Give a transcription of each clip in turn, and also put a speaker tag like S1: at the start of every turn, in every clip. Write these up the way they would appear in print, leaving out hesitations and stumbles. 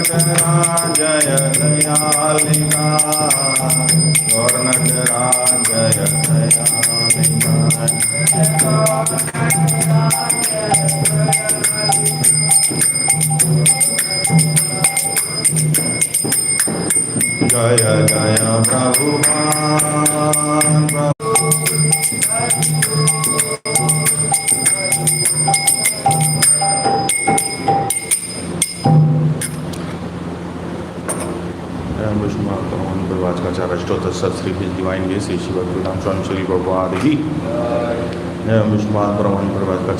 S1: गौरनटराजय दयालिका गौरनटराजय दयालिका जय जय Prabhupada Shri divine guess Shri Bhaktivedanta स्वामी श्री भगवान की विष्णुपाद ब्रह्मण प्रभाकर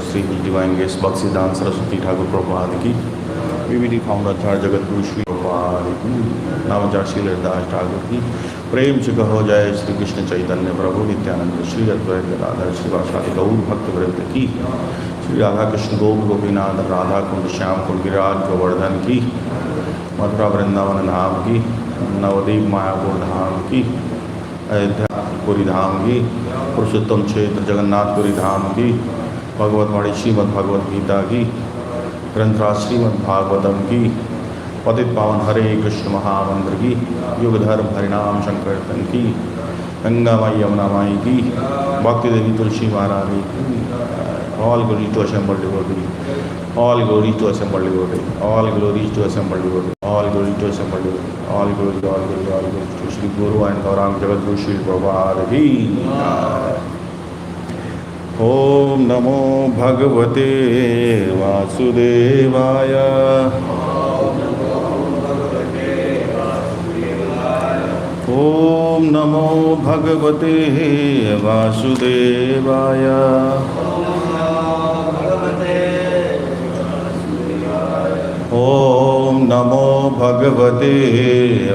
S1: श्री डिवाइन गेस भक्तिदान सरस्वती ठाकुर प्रभुपाद की पीवीडी फाउंडर आचार्य जगत गुरु श्री भगवान की नामाचार्य श्री हरिदास ठाकुर की प्रेम से कहो जय श्री कृष्ण चैतन्य प्रभु नित्यानंद श्री अद्वैत गदाधर श्रीवासादि गौर भक्त वृंद की श्री राधा कृष्ण गोप गोपीनाथ राधा कुंड श्याम कुंड गिरिराज गोवर्धन की मथुरा वृंदावन धाम की नवदीप मायापुर धाम की अयोध्या पुरी धाम की पुरुषोत्तम क्षेत्र जगन्नाथपुरी धाम की भगवतवाणी श्रीमद्भगवद गीता की ग्रंथराज श्रीमद्भागवतम की पतित पावन हरे कृष्ण महामंत्र की युग धर्म हरिनाम संकीर्तन की गंगा माई यमुना माई की भक्ति देवी तुलसी महारानी की all glory to assembled devotee all glory to assembled devotee, all glories to assembled devotee, all glory to assembled devotee, all glory to Shri Guru and Gaurang Jagat Guru Shri Prabhupada ki Om Namo Bhagavate Vasudevaya Om Namo Bhagavate Vasudevaya ओम नमो भगवते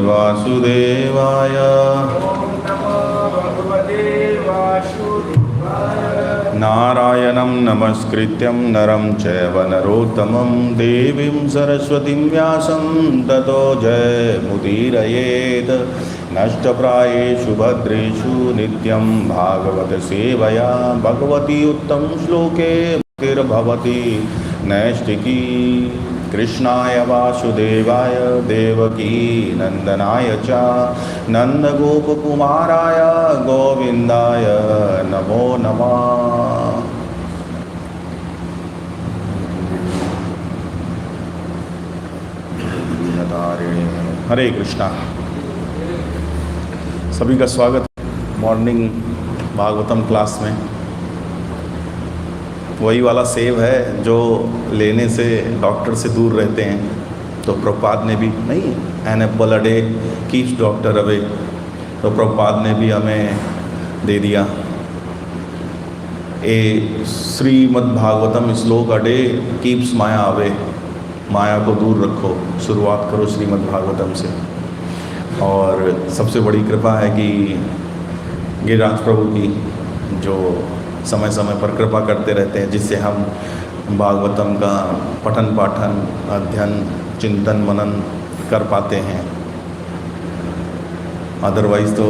S1: वासुदेवाय नारायणं नमस्कृत्यं नरं चैव नरोत्तमं देवीं सरस्वतीं व्यासं ततो जयमुदीरयेत् नष्टप्रायेषु भद्रेषु नित्यं भागवत सेवया भगवती उत्तम श्लोके भक्तिर्भवति नैष्टिकी कृष्णाय वासुदेवाय देवकी नंदनाय च नंदगोपकुमाराय गोविंदाय नमो नमः। हरे कृष्णा। सभी का स्वागत मॉर्निंग भागवतम क्लास में। वही वाला सेव है जो लेने से डॉक्टर से दूर रहते हैं। तो प्रभुपाद ने भी नहीं, an apple a day keeps doctor away, तो प्रभुपाद ने भी हमें दे दिया ए श्रीमद्भागवतम श्लोक अ डे कीप्स माया अवे, माया को दूर रखो। शुरुआत करो श्रीमद्भागवतम से। और सबसे बड़ी कृपा है कि गिरिराज प्रभु की जो समय समय पर कृपा करते रहते हैं, जिससे हम भागवतम का पठन पाठन अध्ययन चिंतन मनन कर पाते हैं। अदरवाइज़ तो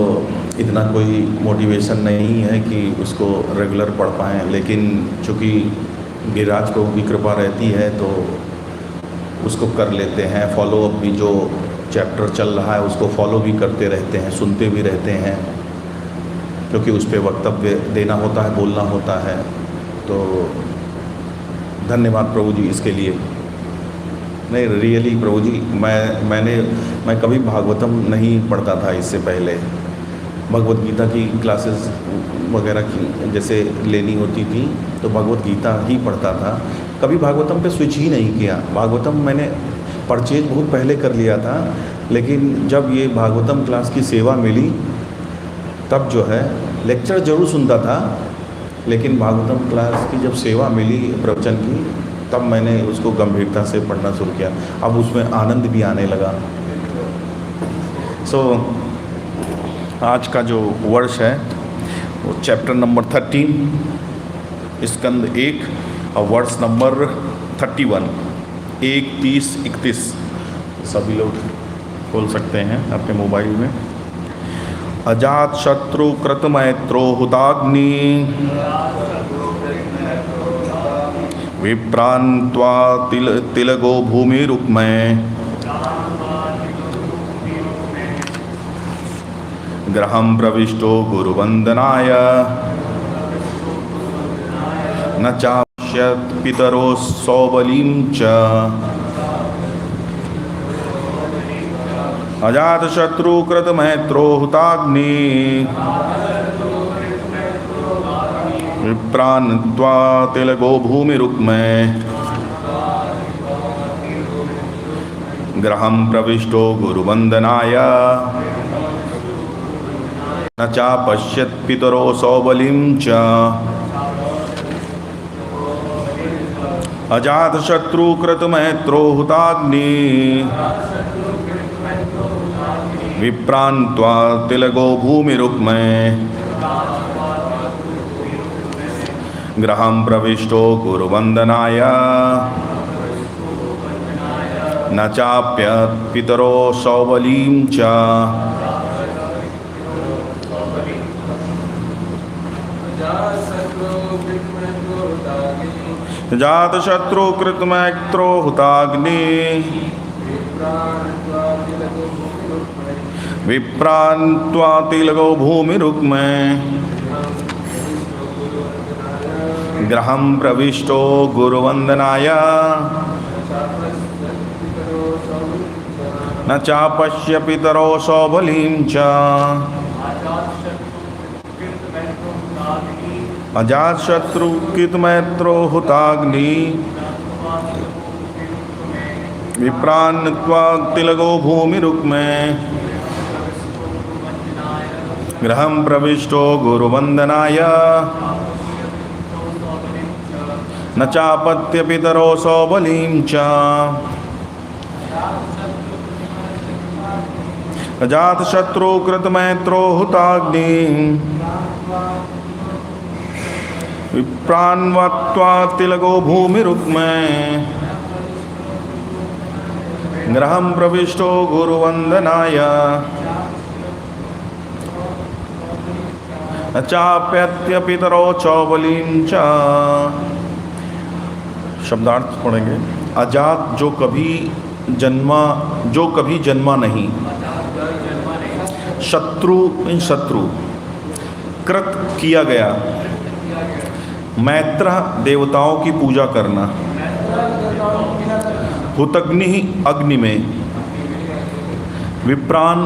S1: इतना कोई मोटिवेशन नहीं है कि उसको रेगुलर पढ़ पाएँ, लेकिन चूँकि गिरिराज प्रभु की कृपा रहती है तो उसको कर लेते हैं। फॉलो अप भी, जो चैप्टर चल रहा है उसको फॉलो भी करते रहते हैं, सुनते भी रहते हैं, क्योंकि उस पर वक्तव्य देना होता है, बोलना होता है। तो धन्यवाद प्रभु जी इसके लिए। नहीं रियली प्रभु जी, मैं कभी भागवतम नहीं पढ़ता था इससे पहले। भगवत गीता की क्लासेस वगैरह की जैसे लेनी होती थी तो भगवत गीता ही पढ़ता था, कभी भागवतम पे स्विच ही नहीं किया। भागवतम मैंने परचेज बहुत पहले कर लिया था, लेकिन जब ये भागवतम क्लास की सेवा मिली तब जो है लेक्चर ज़रूर सुनता था, लेकिन भागवतम क्लास की जब सेवा मिली प्रवचन की तब मैंने उसको गंभीरता से पढ़ना शुरू किया। अब उसमें आनंद भी आने लगा। सो आज का जो वर्ष है वो चैप्टर नंबर 13 स्कंद 1 और वर्ष नंबर 31 1:30-31 सभी लोग खोल सकते हैं अपने मोबाइल में। अजात शत्रु कृत मैत्रो हुताग्नि विप्रान्त्वा तिलगो भूमि रुक्मय गृहं प्रविष्टो गुरुवंदनाय न चापश्यत् पितरो सौबलीं च अजातशत्रुकृतमैत्रो हुताग्नि विप्रान्त्वा तिलगो भूमिरुक्मे गृहं प्रविष्टो गुरुवंदनाय न चापश्यत् पितरो सौबलीं च अजातशत्रुकृतमैत्रो हुताग्नि विप्रान्त्वा तिलगो भूमिरुक्मे गृहं प्रविष्टो गुरुवंदनाय न चाप्यत् पितरो सौबलीं च जातशत्रुकृतमैत्रो हुताग्नि विप्रान्त्वा तिलगो भूमिरुक्मे गृहं प्रविष्टो गुरुवंदनाय न चापश्य पितरो सौबलीं च अजातशत्रुकृतमैत्रो हुताग्नि विप्रान्त्वा तिलगो भूमिरुक्मे गृहं प्रविष्टो गुरुवंदनाय न चापत्य पितरो सौबलीं च अजातशत्रुकृतमैत्रो हुताग्नि विप्रान्त्वा तिलगो भूमिरुक्मे गृहं प्रविष्टो गुरुवंदनाय न चाप्यत्य पितरो सौबलीं च। शब्दार्थ पढ़ेंगे। अजात जो कभी जन्मा नहीं, शत्रु कृत किया गया, मैत्र देवताओं की पूजा करना, हुतग्नि अग्नि में, विप्रान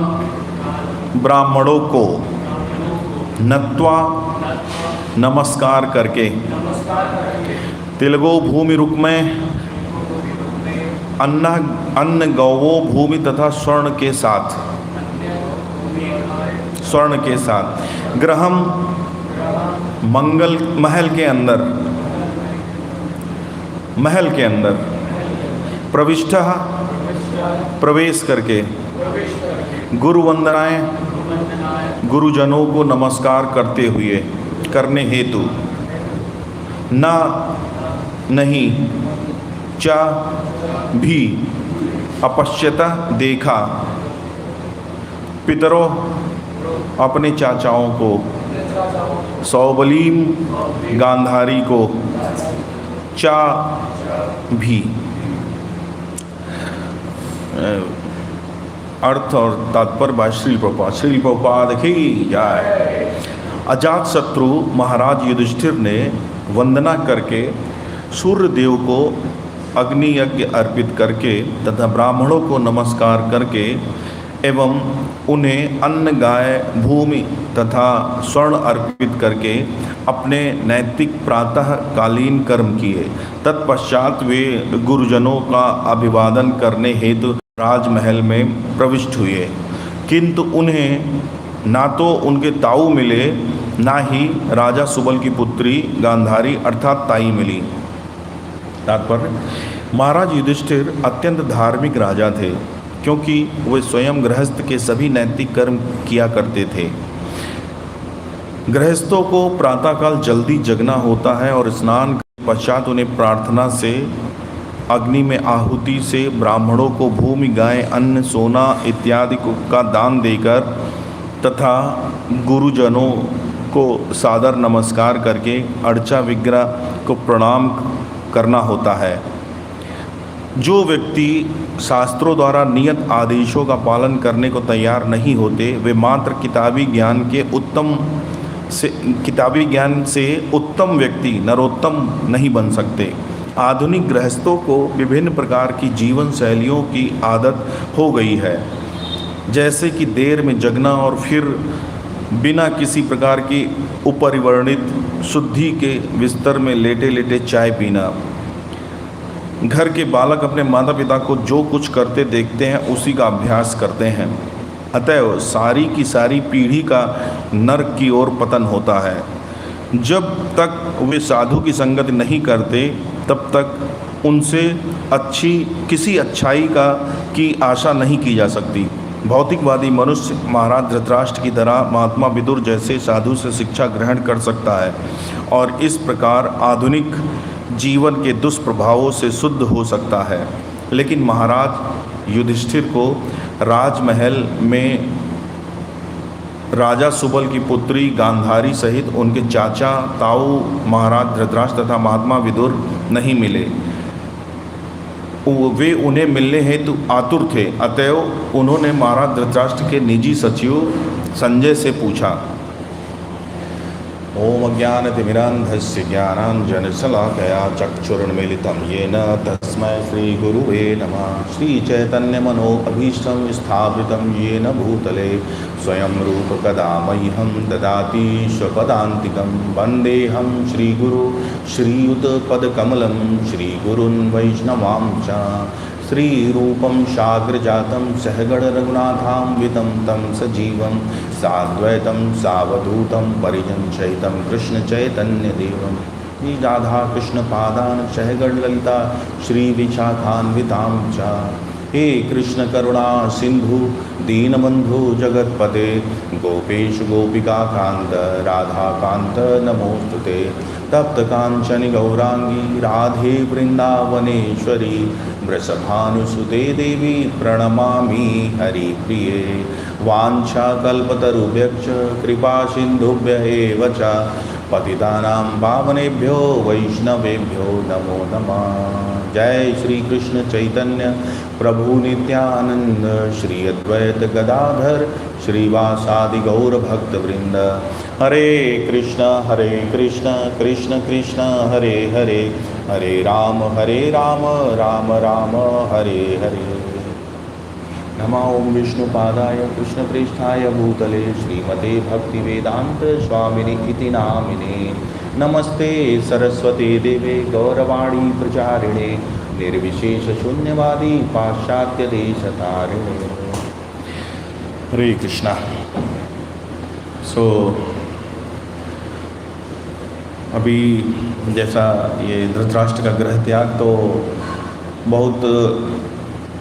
S1: ब्राह्मणों को, नत्वा नमस्कार करके, तिलगो भूमि रुक में अन्न गौवो भूमि तथा स्वर्ण के साथ गृहम महल के अंदर प्रविष्टः प्रवेश करके, गुरुवंदनाएं गुरुजनों को नमस्कार करने हेतु, नहीं चा भी अपश्यता देखा, पितरों अपने चाचाओं को, सौबलीम गांधारी को, चा भी। अर्थ और तात्पर्य बाय श्री प्रभुपाद की जय। अजात शत्रु महाराज युधिष्ठिर ने वंदना करके सूर्य देव को अग्नि यज्ञ अर्पित करके तथा ब्राह्मणों को नमस्कार करके एवं उन्हें अन्न गाय भूमि तथा स्वर्ण अर्पित करके अपने नैतिक प्रातःकालीन कर्म किए। तत्पश्चात वे गुरुजनों का अभिवादन करने हेतु राजमहल में प्रविष्ट हुए, किंतु उन्हें ना तो उनके ताऊ मिले, ना ही राजा सुबल की पुत्री गांधारी अर्थात ताई मिली। तात्पर्य, महाराज युधिष्ठिर अत्यंत धार्मिक राजा थे, क्योंकि वे स्वयं गृहस्थ के सभी नैतिक कर्म किया करते थे। गृहस्थों को प्रातःकाल जल्दी जगना होता है और स्नान के पश्चात उन्हें प्रार्थना से, अग्नि में आहुति से, ब्राह्मणों को भूमि, गाय, अन्न, सोना इत्यादि का दान देकर तथा गुरुजनों को सादर नमस्कार करके अर्चा विग्रह को प्रणाम करना होता है। जो व्यक्ति शास्त्रों द्वारा नियत आदेशों का पालन करने को तैयार नहीं होते, वे मात्र किताबी ज्ञान से उत्तम व्यक्ति नरोत्तम नहीं बन सकते। आधुनिक गृहस्थों को विभिन्न प्रकार की जीवन शैलियों की आदत हो गई है, जैसे कि देर में जगना और फिर बिना किसी प्रकार की उपरिवर्णित शुद्धि के बिस्तर में लेटे लेटे चाय पीना। घर के बालक अपने माता पिता को जो कुछ करते देखते हैं उसी का अभ्यास करते हैं, अतएव सारी की सारी पीढ़ी का नरक की ओर पतन होता है। जब तक वे साधु की संगत नहीं करते तब तक उनसे किसी अच्छाई की आशा नहीं की जा सकती। भौतिकवादी मनुष्य महाराज धृतराष्ट्र की तरह महात्मा विदुर जैसे साधु से शिक्षा ग्रहण कर सकता है और इस प्रकार आधुनिक जीवन के दुष्प्रभावों से शुद्ध हो सकता है। लेकिन महाराज युधिष्ठिर को राजमहल में राजा सुबल की पुत्री गांधारी सहित उनके चाचा ताऊ महाराज धृतराष्ट्र तथा महात्मा विदुर नहीं मिले। वे उन्हें मिलने हेतु आतुर थे, अतएव उन्होंने महाराज धृतराष्ट्र के निजी सचिव संजय से पूछा। ओम ज्ञानतिमिरान्धस्य ज्ञानाञ्जनशलाकया चक्षुरुन्मीलितं येन तस्मै श्रीगुरुवे नमः। श्रीचैतन्यमनोभीष्टं स्थापितं येन भूतले स्वयं रूप कदा मह्यं ददाति स्वपदान्तिकं। वन्देऽहं श्रीगुरु श्रीयुतपदकमलं श्रीगुरुन् वैष्णवांश्च। श्रीरूपं साग्रजातं सहगण रघुनाथान्वितं तं सजीवं साद्वैतं सावधूतं परिजनसहितं कृष्ण चैतन्यदेवं। श्री राधा कृष्ण पादान सहगण ललिता श्री विशाखान्वितां च। हे कृष्ण करुणा सिंधु दीनबंधु जगतपते गोपेश गोपिका कांत राधा कांत नमोस्तुते। तप्त कांचन गौरांगी राधे वृंदावनेश्वरी वृषभानुसुते देवी प्रणमामि हरिप्रिये। वाञ्छाकल्पतरुभ्यश्च कृपा सिन्धुभ्य एव च पतितानां पावनेभ्यो वैष्णवेभ्यो नमो नमः। जय श्री कृष्ण चैतन्य प्रभु नित्यानंद श्री अद्वैत गदाधर श्रीवासादि गौर भक्त वृंद। हरे कृष्ण कृष्ण कृष्ण हरे हरे, हरे राम राम राम हरे हरे। नमो ओम विष्णुपादाय कृष्णप्रेष्ठाय भूतले श्रीमते भक्तिवेदांत स्वामिनि इति नामिने। नमस्ते सरस्वती देवे गौरवाणी प्रचारिणे निर्विशेष शून्यवादी पाश्चात्य देशतारिणे। हरे कृष्णा। अभी जैसा ये धृतराष्ट्र का गृह त्याग तो बहुत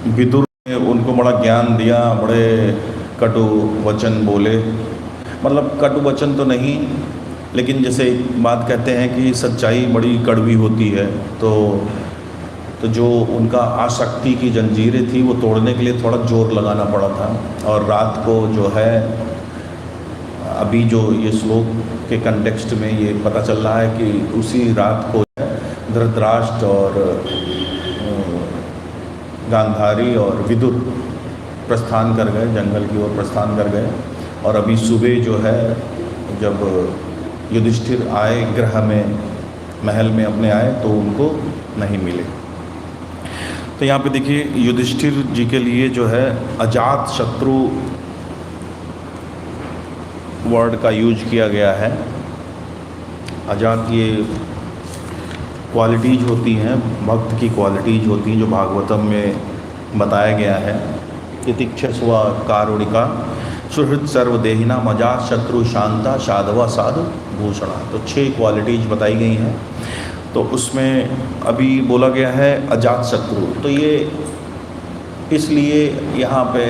S1: विदुर ने उनको बड़ा ज्ञान दिया, बड़े कटु वचन बोले, मतलब कटु वचन तो नहीं, लेकिन जैसे एक बात कहते हैं कि सच्चाई बड़ी कड़वी होती है, तो जो उनका आसक्ति की जंजीरें थी वो तोड़ने के लिए थोड़ा जोर लगाना पड़ा था। और रात को जो है अभी जो ये श्लोक के कंटेक्स्ट में ये पता चल रहा है कि उसी रात को धृतराष्ट्र और गांधारी और विदुर प्रस्थान कर गए, जंगल की ओर प्रस्थान कर गए। और अभी सुबह जो है जब युधिष्ठिर आए गृह में, महल में अपने आए, तो उनको नहीं मिले। तो यहाँ पे देखिए युधिष्ठिर जी के लिए जो है अजात शत्रु वर्ड का यूज किया गया है। अजात ये क्वालिटीज़ होती हैं, भक्त की क्वालिटीज़ होती हैं जो भागवतम में बताया गया है। तितिक्षस्व कारुणिका सुहृद सर्वदेहिना मजात शत्रु शांता साधवा साधु भूषणा। तो 6 क्वालिटीज़ बताई गई हैं। तो उसमें अभी बोला गया है अजात शत्रु। तो ये इसलिए यहाँ पे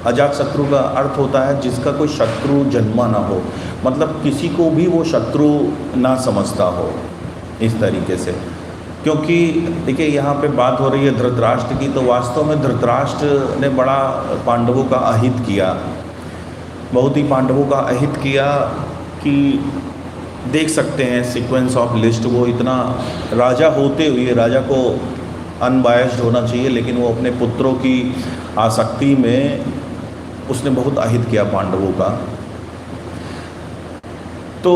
S1: अजात शत्रु का अर्थ होता है जिसका कोई शत्रु जन्मा ना हो, मतलब किसी को भी वो शत्रु ना समझता हो इस तरीके से। क्योंकि देखिए यहाँ पे बात हो रही है धृतराष्ट्र की, तो वास्तव में धृतराष्ट्र ने बड़ा पांडवों का अहित किया, बहुत ही पांडवों का अहित किया कि देख सकते हैं सीक्वेंस ऑफ लिस्ट। वो इतना राजा होते हुए, राजा को अनबायस्ड होना चाहिए, लेकिन वो अपने पुत्रों की आसक्ति में उसने बहुत अहित किया पांडवों का। तो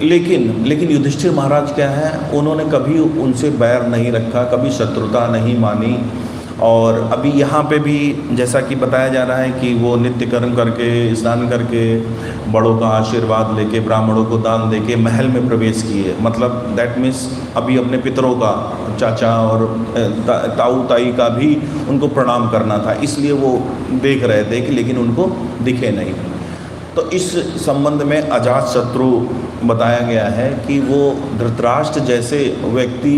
S1: लेकिन युधिष्ठिर महाराज क्या है, उन्होंने कभी उनसे बैर नहीं रखा, कभी शत्रुता नहीं मानी। और अभी यहाँ पे भी जैसा कि बताया जा रहा है कि वो नित्य कर्म करके, स्नान करके, बड़ों का आशीर्वाद लेके, ब्राह्मणों को दान देके महल में प्रवेश किए। मतलब दैट मीन्स अभी अपने पितरों का, चाचा और ताऊ ताई का भी उनको प्रणाम करना था, इसलिए वो देख रहे थे कि, लेकिन उनको दिखे नहीं। तो इस संबंध में अजातशत्रु बताया गया है कि वो धृतराष्ट्र जैसे व्यक्ति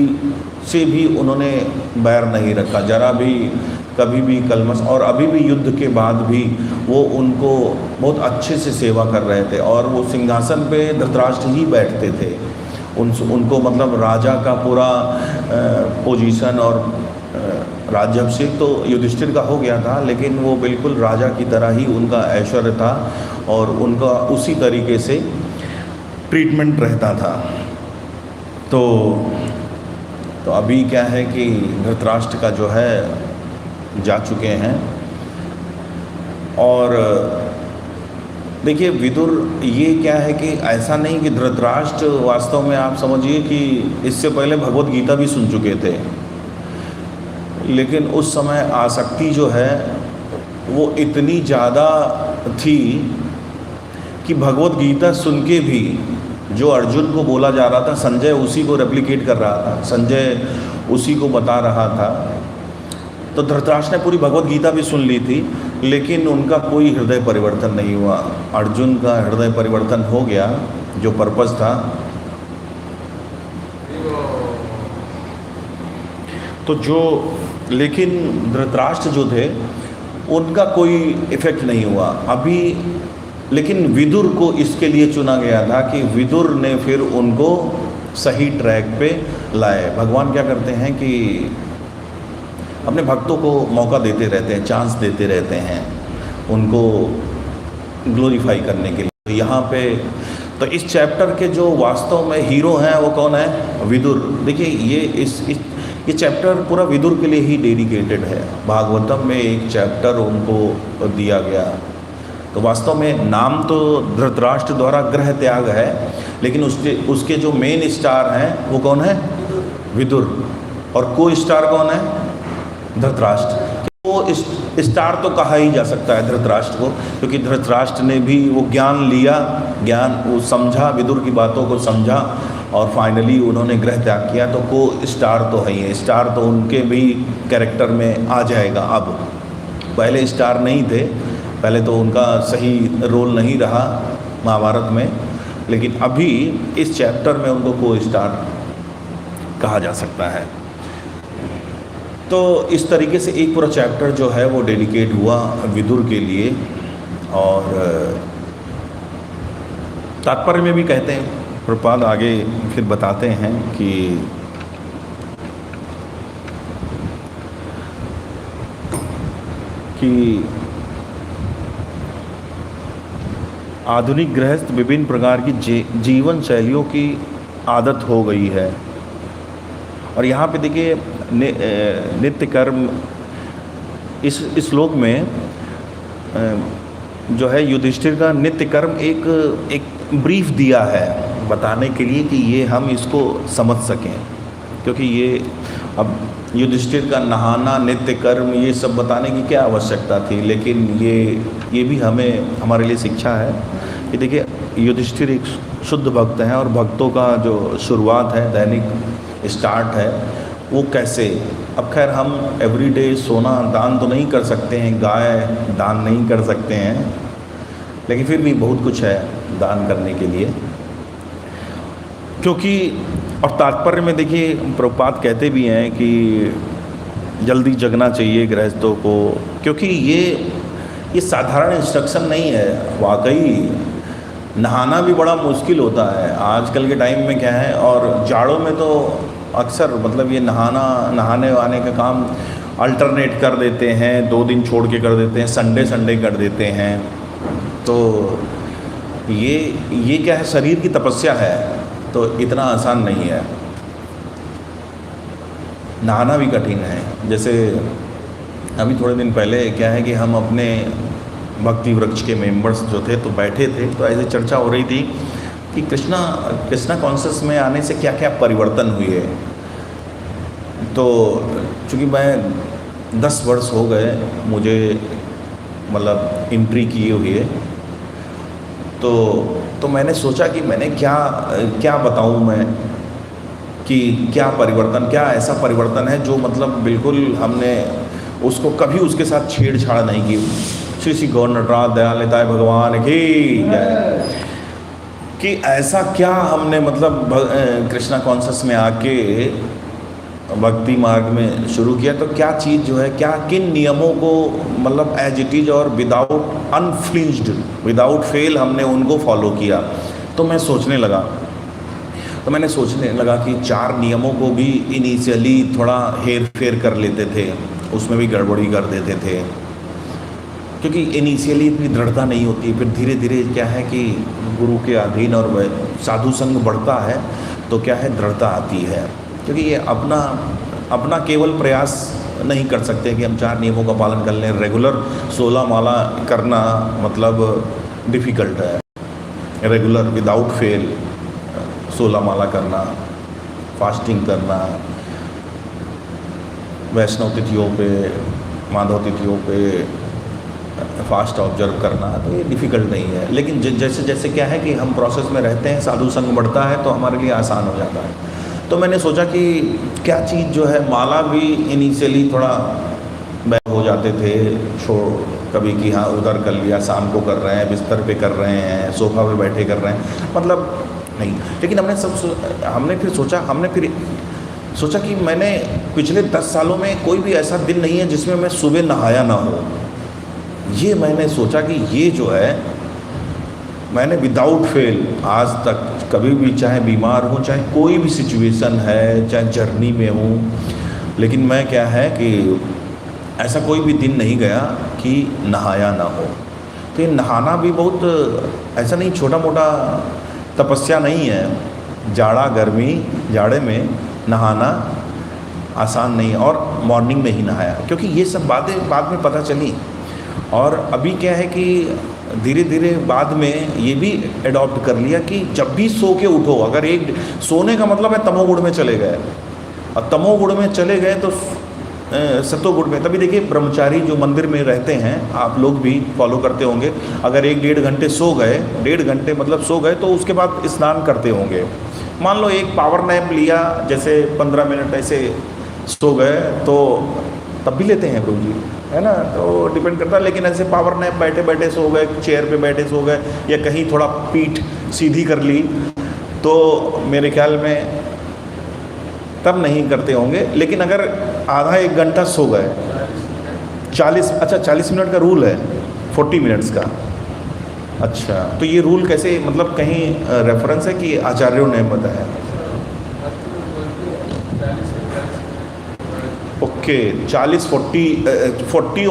S1: से भी उन्होंने बैर नहीं रखा, जरा भी, कभी भी कलमश। और अभी भी युद्ध के बाद भी वो उनको बहुत अच्छे से सेवा कर रहे थे, और वो सिंहासन पे धृतराष्ट्र ही बैठते थे। उनको मतलब राजा का पूरा पोजीशन और राज्याभिषेक तो युधिष्ठिर का हो गया था, लेकिन वो बिल्कुल राजा की तरह ही उनका ऐश्वर्य था और उनका उसी तरीके से ट्रीटमेंट रहता था। तो अभी क्या है कि धृतराष्ट्र का जो है जा चुके हैं। और देखिए विदुर, ये क्या है कि ऐसा नहीं कि धृतराष्ट्र वास्तव में, आप समझिए कि इससे पहले भगवत गीता भी सुन चुके थे, लेकिन उस समय आसक्ति जो है वो इतनी ज़्यादा थी कि भगवत गीता सुन के भी जो अर्जुन को बोला जा रहा था, संजय उसी को रेप्लिकेट कर रहा था, संजय उसी को बता रहा था। तो धृतराष्ट्र ने पूरी भगवत गीता भी सुन ली थी, लेकिन उनका कोई हृदय परिवर्तन नहीं हुआ। अर्जुन का हृदय परिवर्तन हो गया, जो पर्पस था। तो लेकिन धृतराष्ट्र जो थे उनका कोई इफेक्ट नहीं हुआ अभी। लेकिन विदुर को इसके लिए चुना गया था कि विदुर ने फिर उनको सही ट्रैक पे लाए। भगवान क्या करते हैं कि अपने भक्तों को मौका देते रहते हैं, चांस देते रहते हैं उनको ग्लोरीफाई करने के लिए। यहाँ पे तो इस चैप्टर के जो वास्तव में हीरो हैं वो कौन है? विदुर। देखिए ये चैप्टर पूरा विदुर के लिए ही डेडिकेटेड है। भागवतम में एक चैप्टर उनको दिया गया। तो वास्तव में नाम तो धृतराष्ट्र द्वारा ग्रह त्याग है, लेकिन उसके जो मेन स्टार हैं वो कौन है? विदुर। और को स्टार कौन है? धृतराष्ट्र। वो स्टार तो कहा ही जा सकता है धृतराष्ट्र को, क्योंकि धृतराष्ट्र ने भी वो ज्ञान लिया, वो समझा, विदुर की बातों को समझा और फाइनली उन्होंने ग्रह त्याग किया। तो को स्टार तो है ही है। स्टार तो उनके भी कैरेक्टर में आ जाएगा। अब पहले स्टार नहीं थे, पहले तो उनका सही रोल नहीं रहा महाभारत में, लेकिन अभी इस चैप्टर में उनको को स्टार कहा जा सकता है। तो इस तरीके से एक पूरा चैप्टर जो है वो डेडिकेट हुआ विदुर के लिए। और तात्पर्य में भी कहते हैं, प्रभुपाद आगे फिर बताते हैं कि आधुनिक गृहस्थ विभिन्न प्रकार की जीवन शैलियों की आदत हो गई है। और यहाँ पे देखिए नित्य कर्म, इस श्लोक में जो है युधिष्ठिर का नित्य कर्म एक ब्रीफ दिया है बताने के लिए कि ये हम इसको समझ सकें। क्योंकि ये अब युधिष्ठिर का नहाना, नित्य कर्म, ये सब बताने की क्या आवश्यकता थी, लेकिन ये भी हमारे लिए शिक्षा है कि देखिए युधिष्ठिर एक शुद्ध भक्त हैं और भक्तों का जो शुरुआत है, दैनिक स्टार्ट है, वो कैसे। अब खैर हम एवरीडे सोना दान तो नहीं कर सकते हैं, गाय दान नहीं कर सकते हैं, लेकिन फिर भी बहुत कुछ है दान करने के लिए। क्योंकि और तात्पर्य में देखिए प्रभुपाद कहते भी हैं कि जल्दी जगना चाहिए गृहस्थों को, क्योंकि ये साधारण इंस्ट्रक्शन नहीं है। वाकई नहाना भी बड़ा मुश्किल होता है आजकल के टाइम में, क्या है। और जाड़ों में तो अक्सर मतलब ये नहाने वाने का काम अल्टरनेट कर देते हैं, 2 दिन छोड़ के कर देते हैं, संडे कर देते हैं। तो ये क्या है, शरीर की तपस्या है, तो इतना आसान नहीं है। नहाना भी कठिन है। जैसे अभी थोड़े दिन पहले क्या है कि हम अपने भक्ति वृक्ष के मेंबर्स जो थे तो बैठे थे, तो ऐसे चर्चा हो रही थी कि कृष्णा कॉन्शियस में आने से क्या क्या परिवर्तन हुए। तो चूँकि मैं 10 वर्ष हो गए मुझे मतलब एंट्री किए हुए, तो मैंने सोचा कि मैंने क्या बताऊं मैं कि क्या परिवर्तन, क्या ऐसा परिवर्तन है जो मतलब बिल्कुल हमने उसको कभी उसके साथ छेड़छाड़ नहीं की। श्री श्री गौर नटराज दयालताय भगवान की जय। कि ऐसा क्या हमने मतलब कृष्णा कॉन्शियस में आके भक्ति मार्ग में शुरू किया, तो क्या चीज़ जो है, क्या किन नियमों को मतलब एज इट इज और विदाउट अनफ्लिंज्ड विदाउट फेल हमने उनको फॉलो किया। तो मैं सोचने लगा कि 4 नियमों को भी इनिशियली थोड़ा हेर फेर कर लेते थे, उसमें भी गड़बड़ी कर देते थे, क्योंकि इनिशियली इतनी दृढ़ता नहीं होती। फिर धीरे धीरे क्या है कि गुरु के अधीन और साधु संग बढ़ता है तो क्या है, दृढ़ता आती है। क्योंकि ये अपना केवल प्रयास नहीं कर सकते कि हम 4 नियमों का पालन कर लें। रेगुलर 16 माला करना मतलब डिफ़िकल्ट है। रेगुलर विदाउट फेल 16 माला करना, फास्टिंग करना, वैष्णव तिथियों पे, माधव तिथियों पे फास्ट ऑब्जर्व करना, तो ये डिफ़िकल्ट नहीं है। लेकिन जैसे जैसे क्या है कि हम प्रोसेस में रहते हैं, साधु संग बढ़ता है तो हमारे लिए आसान हो जाता है। तो मैंने सोचा कि क्या चीज़ जो है, माला भी इनिशियली थोड़ा बैक हो जाते थे, कभी कि हाँ उधर कर लिया, शाम को कर रहे हैं, बिस्तर पे कर रहे हैं, सोफा पे बैठे कर रहे हैं, मतलब नहीं। लेकिन हमने फिर सोचा कि मैंने पिछले 10 सालों में कोई भी ऐसा दिन नहीं है जिसमें मैं सुबह नहाया ना हो। ये मैंने सोचा कि ये जो है मैंने विदाउट फेल आज तक कभी भी, चाहे बीमार हूँ, चाहे कोई भी सिचुएशन है, चाहे जर्नी में हूँ, लेकिन मैं क्या है कि ऐसा कोई भी दिन नहीं गया कि नहाया ना हो। तो ये नहाना भी बहुत ऐसा नहीं, छोटा मोटा तपस्या नहीं है। जाड़े में नहाना आसान नहीं, और मॉर्निंग में ही नहाया, क्योंकि ये सब बातें बाद में पता चली। और अभी क्या है कि धीरे धीरे बाद में ये भी एडॉप्ट कर लिया कि जब भी सो के उठो, अगर एक सोने का मतलब है तमोगुण में चले गए, और तमोगुण में चले गए तो सतोगुण में, तभी देखिए ब्रह्मचारी जो मंदिर में रहते हैं, आप लोग भी फॉलो करते होंगे, अगर 1-1.5 घंटे सो गए, 1.5 घंटे मतलब सो गए, तो उसके बाद स्नान करते होंगे। मान लो एक पावर नैप लिया, जैसे 15 मिनट ऐसे सो गए, तो तब भी लेते हैं गुरु जी, है ना, तो डिपेंड करता है। लेकिन ऐसे पावर नैप बैठे बैठे सो गए, चेयर पे बैठे सो गए, या कहीं थोड़ा पीठ सीधी कर ली, तो मेरे ख्याल में तब नहीं करते होंगे। लेकिन अगर आधा 1 घंटा सो गए, 40 मिनट का रूल है, 40 मिनट्स का। अच्छा, तो ये रूल कैसे, मतलब कहीं रेफरेंस है कि आचार्यों ने बताया? ओके, 40 और 40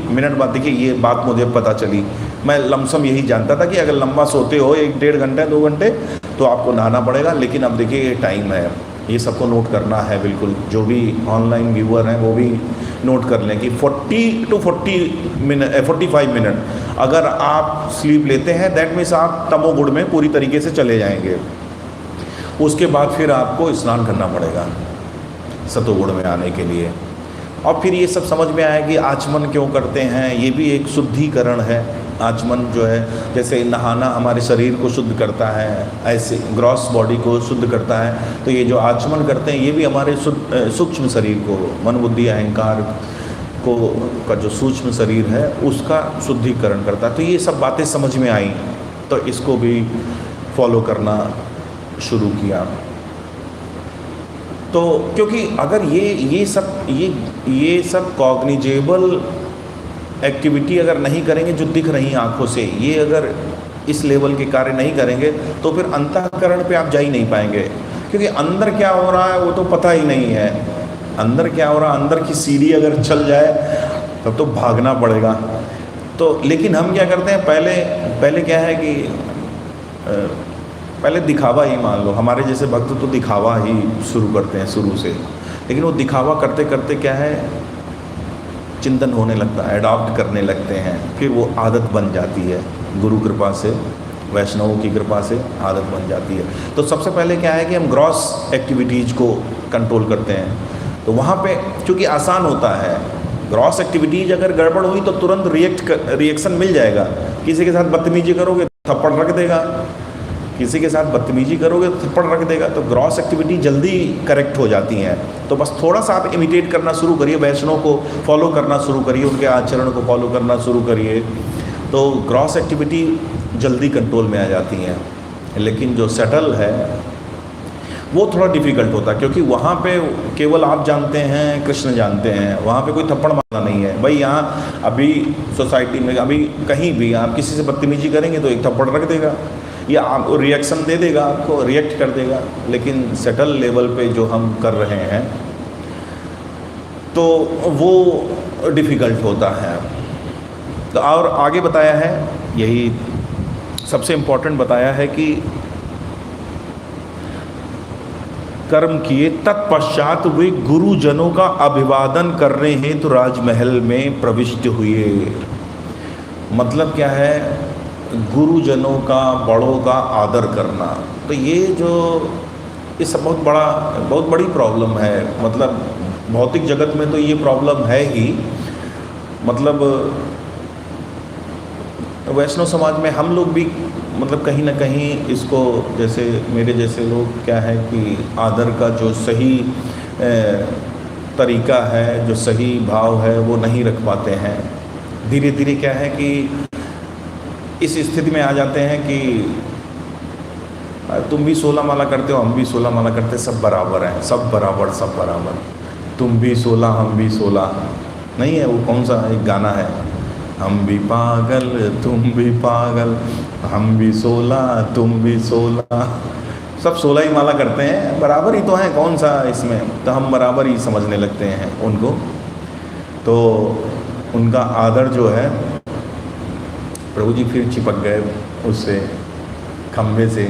S1: मिनट बाद, देखिए ये बात मुझे पता चली। मैं लमसम यही जानता था कि अगर लंबा सोते हो 1-1.5 घंटे 2 घंटे तो आपको नहाना पड़ेगा। लेकिन अब देखिए ये टाइम है, ये सबको नोट करना है बिल्कुल। जो भी ऑनलाइन व्यूअर हैं वो भी नोट कर लें कि 45 मिनट अगर आप स्लीप लेते हैं, दैट मीन्स आप तमोगुण में पूरी तरीके से चले जाएंगे। उसके बाद फिर आपको स्नान करना पड़ेगा सतोगुण में आने के लिए। और फिर ये सब समझ में आया कि आचमन क्यों करते हैं, ये भी एक शुद्धिकरण है। आचमन जो है, जैसे नहाना हमारे शरीर को शुद्ध करता है, ऐसे ग्रॉस बॉडी को शुद्ध करता है, तो ये जो आचमन करते हैं ये भी हमारे सूक्ष्म शरीर को, मन बुद्धि अहंकार को का जो सूक्ष्म शरीर है उसका शुद्धिकरण करता है। तो ये सब बातें समझ में आई, तो इसको भी फॉलो करना शुरू किया। तो क्योंकि अगर ये सब कॉग्निजेबल एक्टिविटी अगर नहीं करेंगे, जो दिख रही आँखों से, ये अगर इस लेवल के कार्य नहीं करेंगे तो फिर अंतःकरण पे आप जा ही नहीं पाएंगे। क्योंकि अंदर क्या हो रहा है वो तो पता ही नहीं है। अंदर क्या हो रहा है, अंदर की सीढ़ी अगर चल जाए तब तो भागना पड़ेगा। तो लेकिन हम क्या करते हैं, पहले क्या है कि पहले दिखावा ही, मान लो हमारे जैसे भक्त तो दिखावा ही शुरू करते हैं शुरू से, लेकिन वो दिखावा करते करते क्या है, चिंतन होने लगता है, अडॉप्ट करने लगते हैं, फिर वो आदत बन जाती है। गुरु कृपा से, वैष्णवों की कृपा से आदत बन जाती है। तो सबसे पहले क्या है कि हम ग्रॉस एक्टिविटीज़ को कंट्रोल करते हैं। तो वहाँ पे चूँकि आसान होता है, ग्रॉस एक्टिविटीज़ अगर गड़बड़ हुई तो तुरंत रिएक्शन मिल जाएगा। किसी के साथ बदतमीजी करोगे थप्पड़ रख देगा, किसी के साथ बदतमीजी करोगे तो थप्पड़ रख देगा। तो ग्रॉस एक्टिविटी जल्दी करेक्ट हो जाती हैं। तो बस थोड़ा सा आप इमिटेट करना शुरू करिए, वैष्णव को फॉलो करना शुरू करिए, उनके आचरण को फॉलो करना शुरू करिए, तो ग्रॉस एक्टिविटी जल्दी कंट्रोल में आ जाती हैं। लेकिन जो सेटल है वो थोड़ा डिफ़िकल्ट होता है, क्योंकि वहाँ पे केवल आप जानते हैं, कृष्ण जानते हैं। वहाँ पे कोई थप्पड़ मारना नहीं है भाई। यहाँ अभी सोसाइटी में अभी कहीं भी आप किसी से बदतमीजी करेंगे तो एक थप्पड़ रख देगा या आप रिएक्शन दे देगा, आपको रिएक्ट कर देगा। लेकिन सेटल लेवल पे जो हम कर रहे हैं तो वो डिफ़िकल्ट होता है। तो और आगे बताया है, यही सबसे इम्पोर्टेंट बताया है कि कर्म किए तत्पश्चात वे गुरुजनों का अभिवादन करने हेतु तो राजमहल में प्रविष्ट हुए। मतलब क्या है, गुरुजनों का, बड़ों का आदर करना। तो ये सब बहुत बड़ी प्रॉब्लम है। मतलब भौतिक जगत में तो ये प्रॉब्लम है ही। मतलब वैष्णव समाज में हम लोग भी मतलब कहीं ना कहीं इसको, जैसे मेरे जैसे लोग क्या है कि आदर का जो सही तरीका है, जो सही भाव है वो नहीं रख पाते हैं। धीरे धीरे क्या है कि इस स्थिति में आ जाते हैं कि तुम भी 16 माला करते हो, हम भी 16 माला करते, सब बराबर हैं, सब बराबर, सब बराबर। तुम भी 16 हम भी 16 नहीं है, वो कौन सा एक गाना है, हम भी पागल तुम भी पागल, हम भी 16 तुम भी 16, सब 16 ही माला करते हैं, बराबर ही तो हैं, कौन सा इसमें। तो हम बराबर ही समझने लगते हैं उनको। तो उनका आदर जो है, प्रभु जी फिर चिपक गए उससे, खम्भे से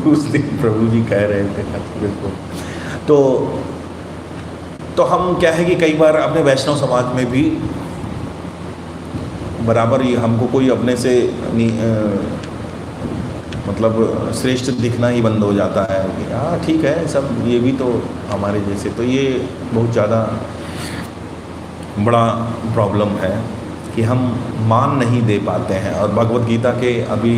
S1: उस दिन प्रभु जी कह रहे थे तो हम क्या है कि कई बार अपने वैष्णव समाज में भी बराबर ही हमको कोई अपने से मतलब श्रेष्ठ दिखना ही बंद हो जाता है कि हाँ ठीक है, सब ये भी तो हमारे जैसे। तो ये बहुत ज़्यादा बड़ा प्रॉब्लम है कि हम मान नहीं दे पाते हैं। और भगवत गीता के अभी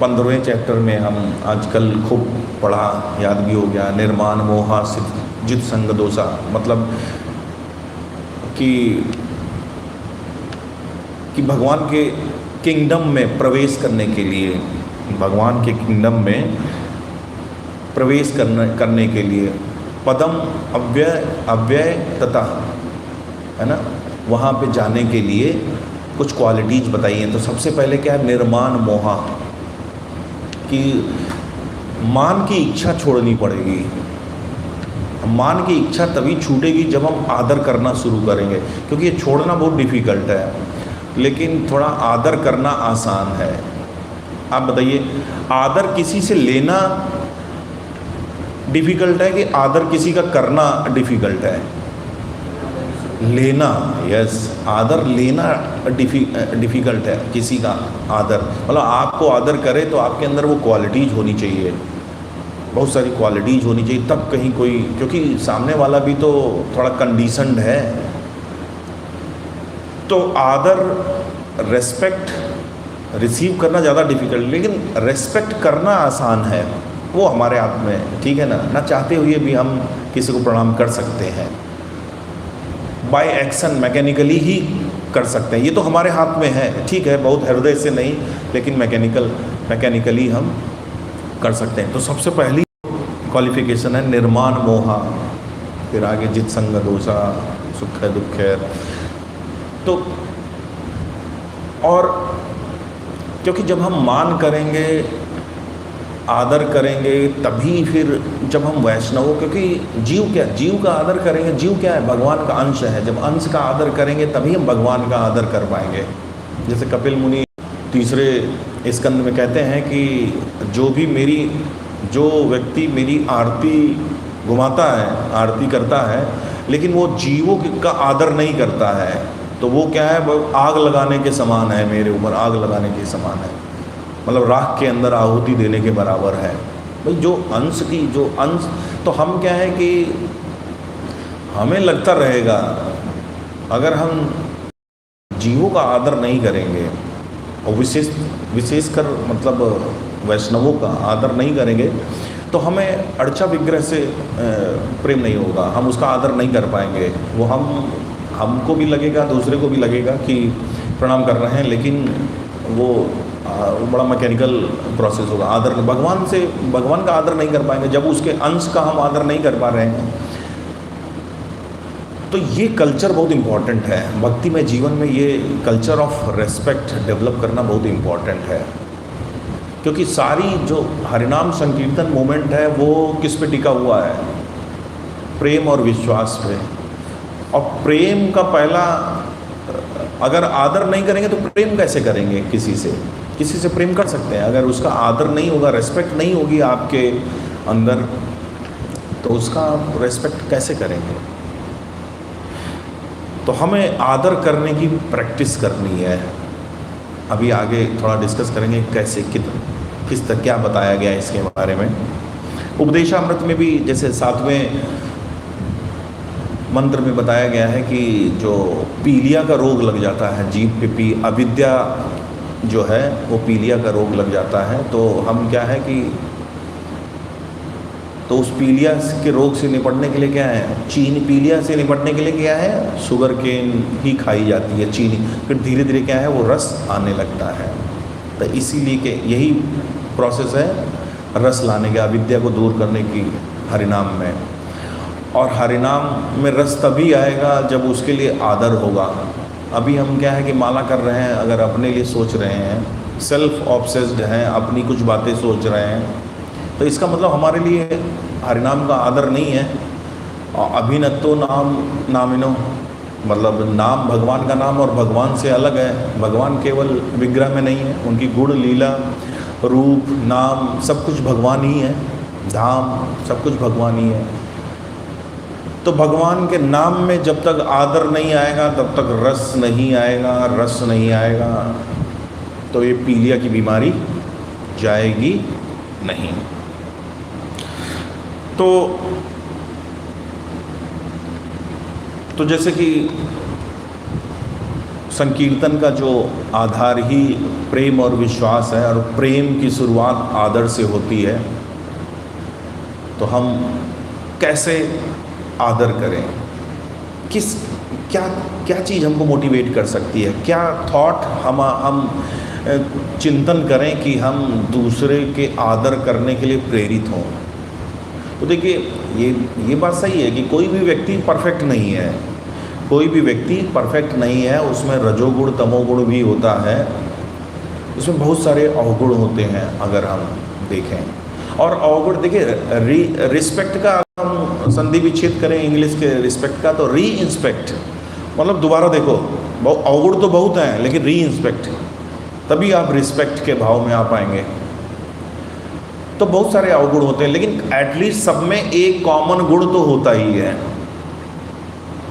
S1: 15वें चैप्टर में हम आजकल खूब पढ़ा, याद भी हो गया, निर्माण मोहा जित संग दोषा। मतलब कि भगवान के किंगडम में प्रवेश करने के लिए, भगवान के किंगडम में प्रवेश करने के लिए पदम अव्यय तथा, है ना, वहाँ पे जाने के लिए कुछ क्वालिटीज़ बताई हैं। तो सबसे पहले क्या है, निर्माण मोहा, कि मान की इच्छा छोड़नी पड़ेगी। मान की इच्छा तभी छूटेगी जब हम आदर करना शुरू करेंगे, क्योंकि ये छोड़ना बहुत डिफ़िकल्ट है, लेकिन थोड़ा आदर करना आसान है। आप बताइए, आदर किसी से लेना डिफ़िकल्ट है कि आदर किसी का करना डिफ़िकल्ट है? लेना, यस, आदर लेना डिफ़िकल्ट है किसी का आदर। मतलब आपको आदर करे तो आपके अंदर वो क्वालिटीज़ होनी चाहिए, बहुत सारी क्वालिटीज़ होनी चाहिए, तब कहीं कोई, क्योंकि सामने वाला भी तो थोड़ा कंडीशनड है। तो आदर, रेस्पेक्ट रिसीव करना ज़्यादा डिफ़िकल्ट, लेकिन रेस्पेक्ट करना आसान है, वो हमारे हाथ में, ठीक है ना। ना चाहते हुए भी हम किसी को प्रणाम कर सकते हैं, बाय एक्शन, मैकेनिकली ही कर सकते हैं। ये तो हमारे हाथ में है, ठीक है, बहुत हृदय से नहीं, लेकिन मैकेनिकली हम कर सकते हैं। तो सबसे पहली क्वालिफिकेशन है निर्माण मोहा, फिर आगे जित संग दोषा, सुख है दुख है। तो और क्योंकि जब हम मान करेंगे, आदर करेंगे, तभी फिर जब हम वैष्णव, क्योंकि जीव का आदर करेंगे, जीव क्या है, भगवान का अंश है। जब अंश का आदर करेंगे तभी हम भगवान का आदर कर पाएंगे। जैसे कपिल मुनि 3 स्कंद में कहते हैं कि जो व्यक्ति मेरी आरती घुमाता है, आरती करता है, लेकिन वो जीवों का आदर नहीं करता है, तो वो क्या है, वो आग लगाने के समान है, मेरे ऊपर आग लगाने के समान है, मतलब राख के अंदर आहुति देने के बराबर है। भाई जो अंश तो हम क्या है कि हमें लगता रहेगा, अगर हम जीवों का आदर नहीं करेंगे और विशेषकर मतलब वैष्णवों का आदर नहीं करेंगे, तो हमें अर्चा विग्रह से प्रेम नहीं होगा, हम उसका आदर नहीं कर पाएंगे। वो हमको भी लगेगा, दूसरे को भी लगेगा कि प्रणाम कर रहे हैं, लेकिन वो बड़ा मैकेनिकल प्रोसेस होगा। आदर भगवान का आदर नहीं कर पाएंगे जब उसके अंश का हम आदर नहीं कर पा रहे हैं। तो ये कल्चर बहुत इम्पॉर्टेंट है भक्ति में, जीवन में ये कल्चर ऑफ रेस्पेक्ट डेवलप करना बहुत इम्पॉर्टेंट है, क्योंकि सारी जो हरिनाम संकीर्तन मूवमेंट है वो किस पे टिका हुआ है, प्रेम और विश्वास पे। और प्रेम का पहला, अगर आदर नहीं करेंगे तो प्रेम कैसे करेंगे? किसी से प्रेम कर सकते हैं, अगर उसका आदर नहीं होगा, रेस्पेक्ट नहीं होगी आपके अंदर, तो उसका रेस्पेक्ट कैसे करेंगे? तो हमें आदर करने की प्रैक्टिस करनी है। अभी आगे थोड़ा डिस्कस करेंगे कैसे, किस तरह क्या बताया गया है इसके बारे में। उपदेशामृत में भी जैसे 7वें मंत्र में बताया गया है कि जो पीलिया का रोग लग जाता है, जीभ पे अविद्या जो है वो पीलिया का रोग लग जाता है, तो हम क्या है कि तो उस पीलिया के रोग से निपटने के लिए क्या है, पीलिया से निपटने के लिए क्या है, शुगर केन ही खाई जाती है, चीनी, फिर धीरे धीरे क्या है वो रस आने लगता है। तो इसीलिए कि यही प्रोसेस है रस लाने का, अविद्या को दूर करने की हरिनाम में। और हरिनाम में रस तभी आएगा जब उसके लिए आदर होगा। अभी हम क्या है कि माला कर रहे हैं, अगर अपने लिए सोच रहे हैं, सेल्फ ऑब्सेस्ड हैं, अपनी कुछ बातें सोच रहे हैं, तो इसका मतलब हमारे लिए हरिनाम का आदर नहीं है। और अभिनत्तो नामिनो, मतलब नाम भगवान का नाम और भगवान से अलग है। भगवान केवल विग्रह में नहीं है, उनकी गुण लीला रूप नाम सब कुछ भगवान ही है, धाम सब कुछ भगवान ही है। तो भगवान के नाम में जब तक आदर नहीं आएगा तब तक रस नहीं आएगा, तो ये पीलिया की बीमारी जाएगी नहीं। तो जैसे कि संकीर्तन का जो आधार ही प्रेम और विश्वास है, और प्रेम की शुरुआत आदर से होती है, तो हम कैसे आदर करें? क्या चीज़ हमको मोटिवेट कर सकती है? क्या थॉट हम चिंतन करें कि हम दूसरे के आदर करने के लिए प्रेरित हों? तो देखिए ये बात सही है कि कोई भी व्यक्ति परफेक्ट नहीं है, उसमें रजोगुण तमोगुण भी होता है, उसमें बहुत सारे अवगुण होते हैं अगर हम देखें। और अवगुण देखिए, रिस्पेक्ट का हम संधि विच्छेद करें इंग्लिश के रिस्पेक्ट का, तो री इंस्पेक्ट मतलब दोबारा देखो। अवगुण तो बहुत हैं, लेकिन री इंस्पेक्ट, तभी आप रिस्पेक्ट के भाव में आ पाएंगे। तो बहुत सारे अवगुण होते हैं, लेकिन एटलीस्ट सब में एक कॉमन गुण तो होता ही है।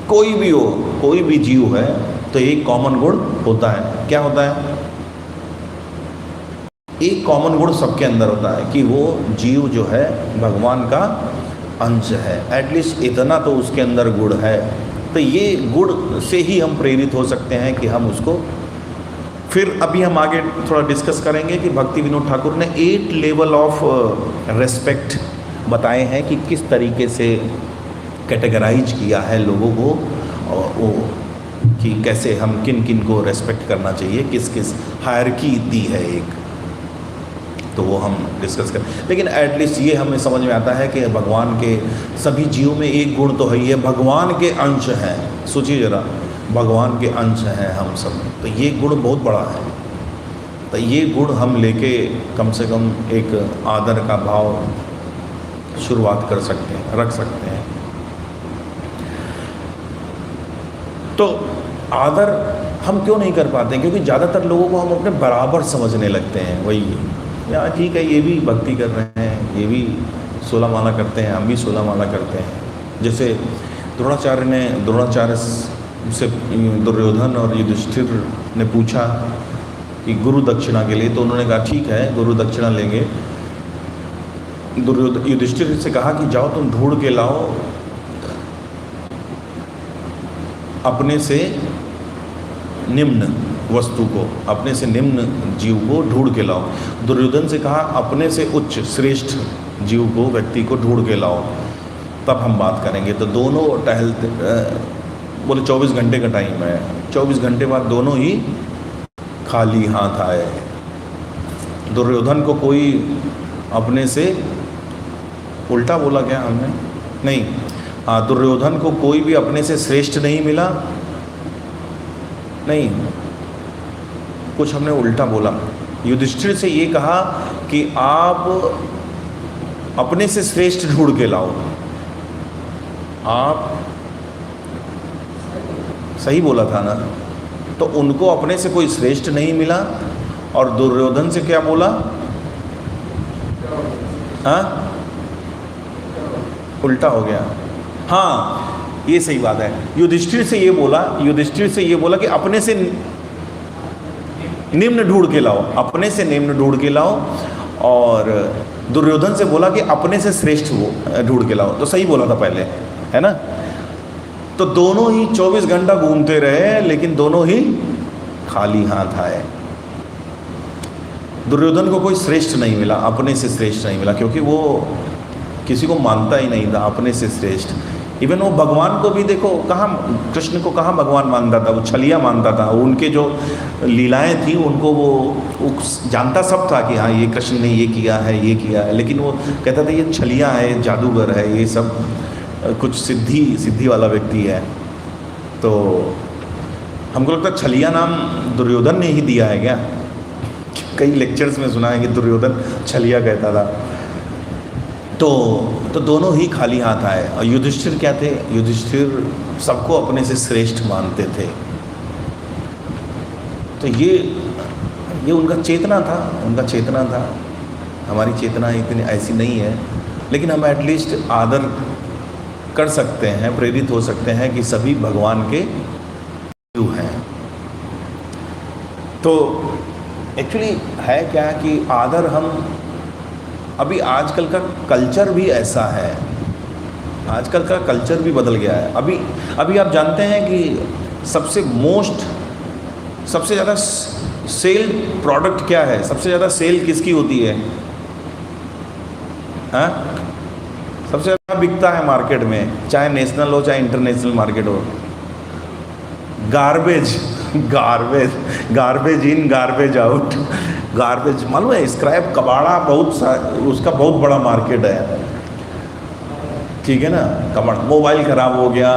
S1: कोई भी हो, कोई भी जीव है, तो एक कॉमन गुण होता है। क्या होता है? एक कॉमन गुण सबके अंदर होता है कि वो जीव जो है भगवान का अंश है। एटलीस्ट इतना तो उसके अंदर गुण है। तो ये गुण से ही हम प्रेरित हो सकते हैं कि हम उसको, फिर अभी हम आगे थोड़ा डिस्कस करेंगे कि भक्ति विनोद ठाकुर ने 8 लेवल ऑफ रेस्पेक्ट बताए हैं कि किस तरीके से कैटेगराइज किया है लोगों को, और वो कि कैसे हम किन किन को रेस्पेक्ट करना चाहिए, किस किस हायरकी दी है एक, तो वो हम डिस्कस करें। लेकिन एटलीस्ट ये हमें समझ में आता है कि भगवान के सभी जीवों में एक गुण तो है ही है, भगवान के अंश हैं। सोचिए जरा, भगवान के अंश हैं हम सब, तो ये गुण बहुत बड़ा है। तो ये गुण हम लेके कम से कम एक आदर का भाव शुरुआत कर सकते हैं, रख सकते हैं। तो आदर हम क्यों नहीं कर पाते? क्योंकि ज़्यादातर लोगों को हम अपने बराबर समझने लगते हैं। वही यार ठीक है, ये भी भक्ति कर रहे हैं, ये भी 16 माला करते हैं, हम भी 16 माला करते हैं। जैसे द्रोणाचार्य से दुर्योधन और युधिष्ठिर ने पूछा कि गुरु दक्षिणा के लिए, तो उन्होंने कहा ठीक है गुरु दक्षिणा लेंगे। युधिष्ठिर से कहा कि जाओ तुम ढूंढ के लाओ अपने से निम्न वस्तु को, अपने से निम्न जीव को ढूंढ के लाओ। दुर्योधन से कहा अपने से उच्च श्रेष्ठ जीव को, व्यक्ति को ढूंढ के लाओ, तब हम बात करेंगे। तो दोनों टहलते, बोले 24 घंटे का टाइम है। 24 घंटे बाद दोनों ही खाली हाथ आए। दुर्योधन को कोई अपने से, उल्टा बोला क्या हमने, नहीं, हाँ, दुर्योधन को कोई भी अपने से श्रेष्ठ नहीं मिला, नहीं, कुछ हमने उल्टा बोला। युधिष्ठिर से ये कहा कि आप अपने से श्रेष्ठ ढूंढ के लाओ। आप सही बोला था ना? तो उनको अपने से कोई श्रेष्ठ नहीं मिला, और दुर्योधन से क्या बोला? हाँ, उल्टा हो गया। हाँ, ये सही बात है। युधिष्ठिर से ये बोला कि अपने से निम्न ढूंढ के लाओ, अपने से निम्न ढूंढ के लाओ, और दुर्योधन से बोला कि अपने से श्रेष्ठ वो ढूंढ के लाओ। तो सही बोला था पहले, है ना? तो दोनों ही 24 घंटा घूमते रहे, लेकिन दोनों ही खाली हाथ आए। दुर्योधन को कोई श्रेष्ठ नहीं मिला, अपने से श्रेष्ठ नहीं मिला, क्योंकि वो किसी को मानता ही नहीं था अपने से श्रेष्ठ। इवन वो भगवान को भी देखो, कहाँ कृष्ण को कहाँ भगवान मानता था, वो छलिया मानता था। उनके जो लीलाएं थी उनको वो जानता सब था कि हाँ ये कृष्ण ने ये किया है, ये किया है, लेकिन वो कहता था ये छलिया है, जादूगर है, ये सब कुछ सिद्धि वाला व्यक्ति है। तो हमको लगता है छलिया नाम दुर्योधन ने ही दिया है क्या? कई लेक्चर्स में सुना है कि दुर्योधन छलिया कहता था। तो दोनों ही खाली हाथ आए। और युधिष्ठिर क्या थे? युधिष्ठिर सबको अपने से श्रेष्ठ मानते थे। तो ये उनका चेतना था। हमारी चेतना इतनी ऐसी नहीं है, लेकिन हम एटलीस्ट आदर कर सकते हैं, प्रेरित हो सकते हैं कि सभी भगवान के जीव हैं। तो एक्चुअली है क्या कि आदर, हम अभी आजकल का कल्चर भी ऐसा है, आजकल का कल्चर भी बदल गया है। अभी आप जानते हैं कि सबसे ज़्यादा सेल प्रोडक्ट क्या है? सबसे ज़्यादा सेल किसकी होती है? हाँ, सबसे ज़्यादा बिकता है मार्केट में, चाहे नेशनल हो चाहे इंटरनेशनल मार्केट हो, garbage in garbage out. Garbage, मालूम है, स्क्रैप कबाड़ा उसका बहुत बड़ा मार्केट है, ठीक है ना? कबाड़ा, मोबाइल ख़राब हो गया,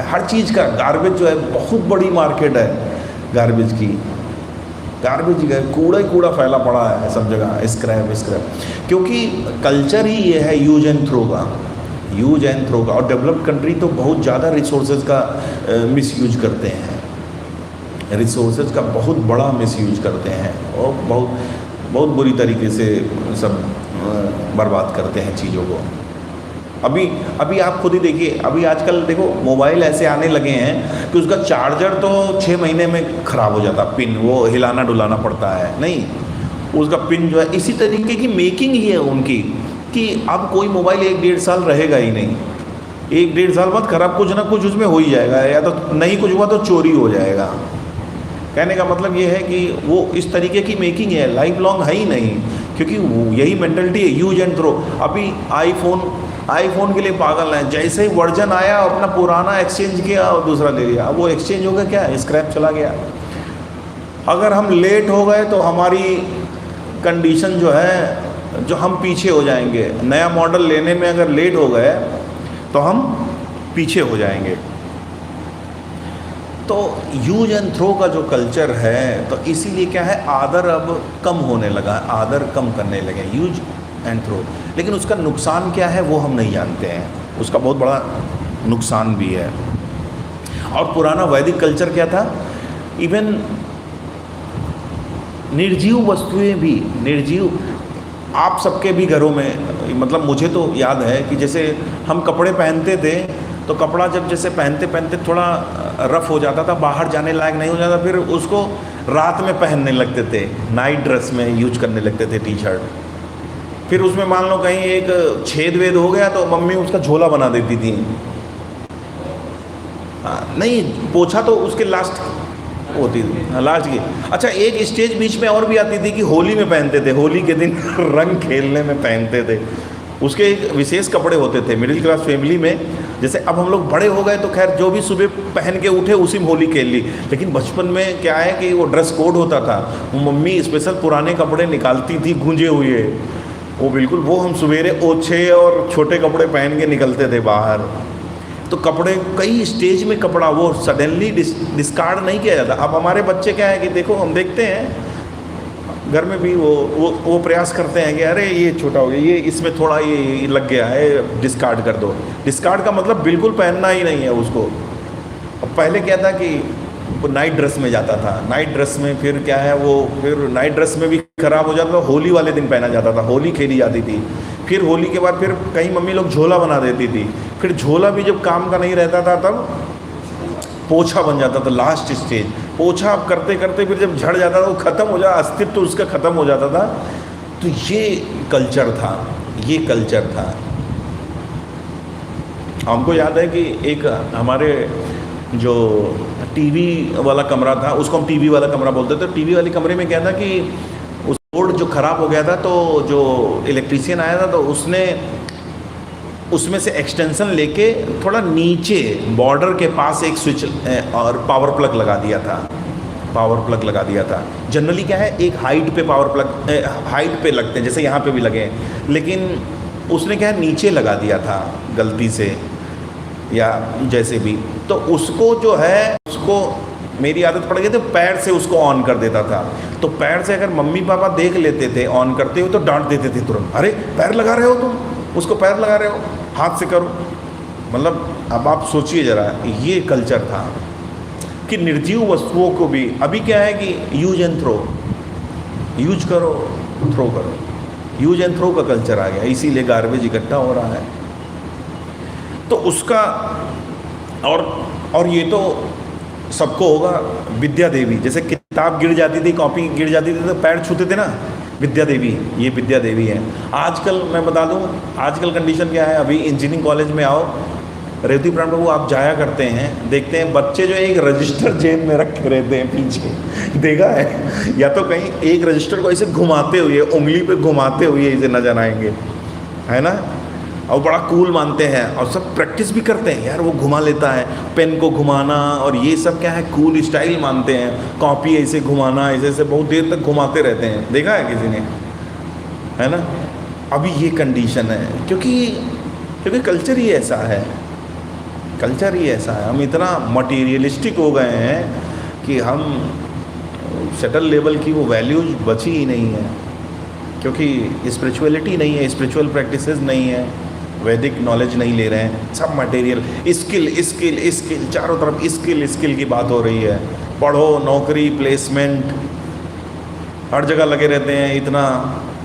S1: हर चीज़ का गार्बेज जो है बहुत बड़ी मार्केट है गार्बेज की। गार्बेज का कूड़ा ही कूड़ा फैला पड़ा है सब जगह, स्क्रैप। क्योंकि कल्चर ही ये है यूज एंड थ्रो का। और डेवलप्ड कंट्री तो बहुत ज़्यादा रिसोर्सेज का मिसयूज करते हैं, रिसोर्सेज का बहुत बड़ा मिसयूज करते हैं, और बहुत बुरी तरीके से सब बर्बाद करते हैं चीज़ों को। अभी आप खुद ही देखिए, अभी आजकल देखो मोबाइल ऐसे आने लगे हैं कि उसका चार्जर तो 6 महीने में ख़राब हो जाता, पिन वो हिलाना डुलाना पड़ता है, नहीं, उसका पिन जो है, इसी तरीके की मेकिंग ही है उनकी कि अब कोई मोबाइल 1-1.5 साल रहेगा ही नहीं। 1-1.5 साल बाद ख़राब कुछ ना कुछ उसमें हो ही जाएगा, या तो नहीं कुछ हुआ तो चोरी हो जाएगा। कहने का मतलब ये है कि वो इस तरीके की मेकिंग है, लाइफ लॉन्ग है ही नहीं, क्योंकि यही मेंटलिटी है, यूज एंड थ्रो। अभी आईफोन के लिए पागल है, जैसे ही वर्जन आया अपना पुराना एक्सचेंज किया और दूसरा ले लिया। अब वो एक्सचेंज हो गया क्या? स्क्रैप चला गया। अगर हम लेट हो गए तो हमारी कंडीशन जो है, जो हम पीछे हो जाएंगे। नया मॉडल लेने में अगर लेट हो गए तो हम पीछे हो जाएंगे। तो यूज एंड थ्रो का जो कल्चर है, तो इसीलिए क्या है, आदर अब कम होने लगा, आदर कम करने लगे, यूज एंड थ्रो। लेकिन उसका नुकसान क्या है वो हम नहीं जानते हैं, उसका बहुत बड़ा नुकसान भी है। और पुराना वैदिक कल्चर क्या था, इवन निर्जीव वस्तुएं भी, निर्जीव, आप सबके भी घरों में मतलब मुझे तो याद है कि जैसे हम कपड़े पहनते थे तो कपड़ा जब जैसे पहनते पहनते थोड़ा रफ हो जाता था, बाहर जाने लायक नहीं हो जाता, फिर उसको रात में पहनने लगते थे, नाइट ड्रेस में यूज करने लगते थे टी शर्ट। फिर उसमें मान लो कहीं एक छेद वेद हो गया तो मम्मी उसका झोला बना देती थी। नहीं, पोछा तो उसके लास्ट होती थी, लास्ट की। अच्छा, एक स्टेज बीच में और भी आती थी कि होली में पहनते थे, होली के दिन रंग खेलने में पहनते थे, उसके एक विशेष कपड़े होते थे मिडिल क्लास फैमिली में। जैसे अब हम लोग बड़े हो गए तो खैर जो भी सुबह पहन के उठे उसी में होली खेल ली, लेकिन बचपन में क्या है कि वो ड्रेस कोड होता था, वो मम्मी स्पेशल पुराने कपड़े निकालती थी गूंजे हुए, वो बिल्कुल वो हम सवेरे ओछे और छोटे कपड़े पहन के निकलते थे बाहर। तो कपड़े कई स्टेज में कपड़ा वो सडनली डिस्कार्ड नहीं किया जाता। अब हमारे बच्चे क्या है कि देखो, हम देखते हैं घर में भी वो प्रयास करते हैं कि अरे ये छोटा हो गया, ये इसमें थोड़ा ये लग गया है, डिस्कार्ड कर दो। डिस्कार्ड का मतलब बिल्कुल पहनना ही नहीं है उसको। अब पहले क्या था कि वो नाइट ड्रेस में जाता था, नाइट ड्रेस में फिर क्या है वो फिर नाइट ड्रेस में भी खराब हो जाता था, होली वाले दिन पहना जाता था, होली खेली जाती थी। फिर होली के बाद फिर कहीं मम्मी लोग झोला बना देती थी, फिर झोला भी जब काम का नहीं रहता था तब पोछा बन जाता था, लास्ट स्टेज। पोछा आप करते करते फिर जब झड़ जाता था, वो ख़त्म हो जाता, अस्तित्व तो उसका ख़त्म हो जाता था। तो ये कल्चर था, ये कल्चर था। हमको याद है कि एक हमारे जो टीवी वाला कमरा था, उसको हम टीवी वाला कमरा बोलते थे। टीवी वाले कमरे में क्या था कि उस बोर्ड जो ख़राब हो गया था, तो जो इलेक्ट्रीशियन आया था तो उसने उसमें से एक्सटेंशन लेके थोड़ा नीचे बॉर्डर के पास एक स्विच और पावर प्लग लगा दिया था, पावर प्लग लगा दिया था। जनरली क्या है, एक हाइट पे पावर प्लग हाइट पे लगते हैं, जैसे यहाँ पे भी लगे हैं, लेकिन उसने क्या है नीचे लगा दिया था गलती से या जैसे भी। तो उसको जो है, उसको मेरी आदत पड़ गई थी पैर से उसको ऑन कर देता था। तो पैर से अगर मम्मी पापा देख लेते थे ऑन करते हुए तो डांट देते थे तुरंत, अरे पैर लगा रहे हो तुम, उसको पैर लगा रहे हो, हाथ से करो। मतलब अब आप सोचिए ज़रा, ये कल्चर था कि निर्जीव वस्तुओं को भी, अभी क्या है कि यूज एंड थ्रो, यूज करो थ्रो करो, यूज एंड थ्रो का कल्चर आ गया, इसीलिए गार्बेज इकट्ठा हो रहा है। तो उसका और ये तो सबको होगा। विद्या देवी, जैसे किताब गिर जाती थी, कॉपी गिर जाती थी तो पैर छूते थे ना, विद्या देवी, ये विद्या देवी है। आजकल मैं बता दूं, आजकल कंडीशन क्या है, अभी इंजीनियरिंग कॉलेज में आओ, रेवती प्राण प्रभु आप जाया करते हैं, देखते हैं बच्चे जो एक रजिस्टर जेब में रखे रहते हैं पीछे, देखा है? या तो कहीं एक रजिस्टर को ऐसे घुमाते हुए, उंगली पे घुमाते हुए ऐसे नजर आएंगे, है ना? और बड़ा कूल मानते हैं और सब प्रैक्टिस भी करते हैं, यार वो घुमा लेता है, पेन को घुमाना और ये सब क्या है, कूल स्टाइल मानते हैं। कॉपी ऐसे घुमाना, ऐसे ऐसे बहुत देर तक घुमाते रहते हैं, देखा है किसी ने, है ना? अभी ये कंडीशन है, क्योंकि कल्चर ही ऐसा है, कल्चर ही ऐसा है। हम इतना मटीरियलिस्टिक हो गए हैं कि हम शटल लेवल की वो वैल्यूज बची ही नहीं है, क्योंकि स्पिरिचुअलिटी नहीं है, स्पिरिचुअल प्रैक्टिसेस नहीं है, वैदिक नॉलेज नहीं ले रहे हैं, सब मटेरियल, स्किल स्किल स्किल, चारों तरफ स्किल स्किल की बात हो रही है। पढ़ो, नौकरी, प्लेसमेंट, हर जगह लगे रहते हैं। इतना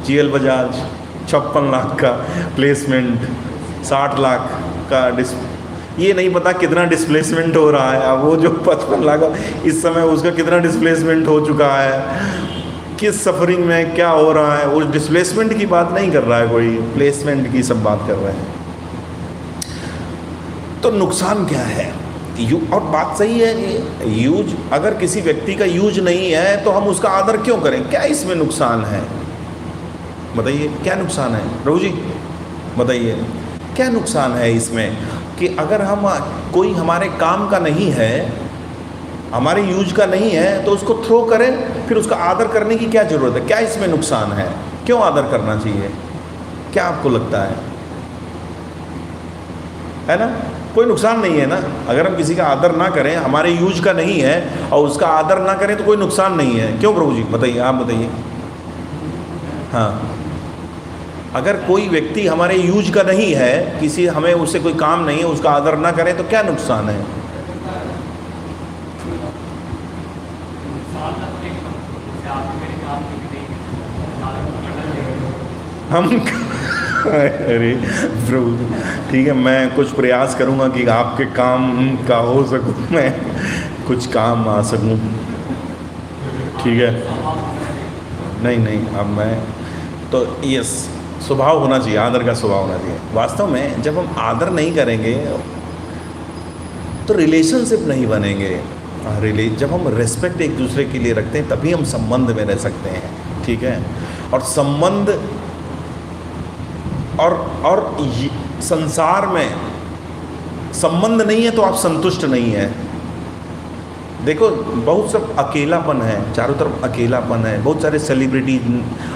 S1: जीएल बजाज 56 लाख का प्लेसमेंट, 60 लाख का ये नहीं पता कितना डिस्प्लेसमेंट हो रहा है। अब वो जो 55 लाख इस समय उसका कितना डिस्प्लेसमेंट हो चुका है, किस सफरिंग में क्या हो रहा है, उस डिस्प्लेसमेंट की बात नहीं कर रहा है कोई, प्लेसमेंट की सब बात कर रहे हैं। तो नुकसान क्या है? और बात सही है कि यूज, अगर किसी व्यक्ति का यूज नहीं है तो हम उसका आदर क्यों करें? क्या इसमें नुकसान है? बताइए क्या नुकसान है प्रभु जी, बताइए क्या नुकसान है इसमें कि अगर हम कोई हमारे काम का नहीं है, हमारे यूज का नहीं है तो उसको थ्रो करें, फिर उसका आदर करने की क्या ज़रूरत है? क्या इसमें नुकसान है? क्यों आदर करना चाहिए? क्या आपको लगता है ना? कोई नुकसान नहीं है ना। अगर हम किसी का आदर ना करें, हमारे यूज का नहीं है और उसका आदर ना करें तो कोई नुकसान नहीं है। क्यों प्रभु जी, बताइए, आप बताइए। हाँ, अगर कोई व्यक्ति हमारे यूज का नहीं है, किसी हमें उससे कोई काम नहीं है, उसका आदर ना करें तो क्या नुकसान है? हम अरे प्रभु, ठीक है, मैं कुछ प्रयास करूँगा कि आपके काम का हो सकूँ, मैं कुछ काम आ सकूँ, ठीक है। नहीं नहीं, अब मैं तो यस, स्वभाव होना चाहिए, आदर का स्वभाव होना चाहिए। वास्तव में जब हम आदर नहीं करेंगे तो रिलेशनशिप नहीं बनेंगे। जब हम रेस्पेक्ट एक दूसरे के लिए रखते हैं तभी हम संबंध में रह सकते हैं, ठीक है। और संबंध और संसार में संबंध नहीं है तो आप संतुष्ट नहीं है। देखो, बहुत सब अकेलापन है, चारों तरफ अकेलापन है। बहुत सारे सेलिब्रिटी,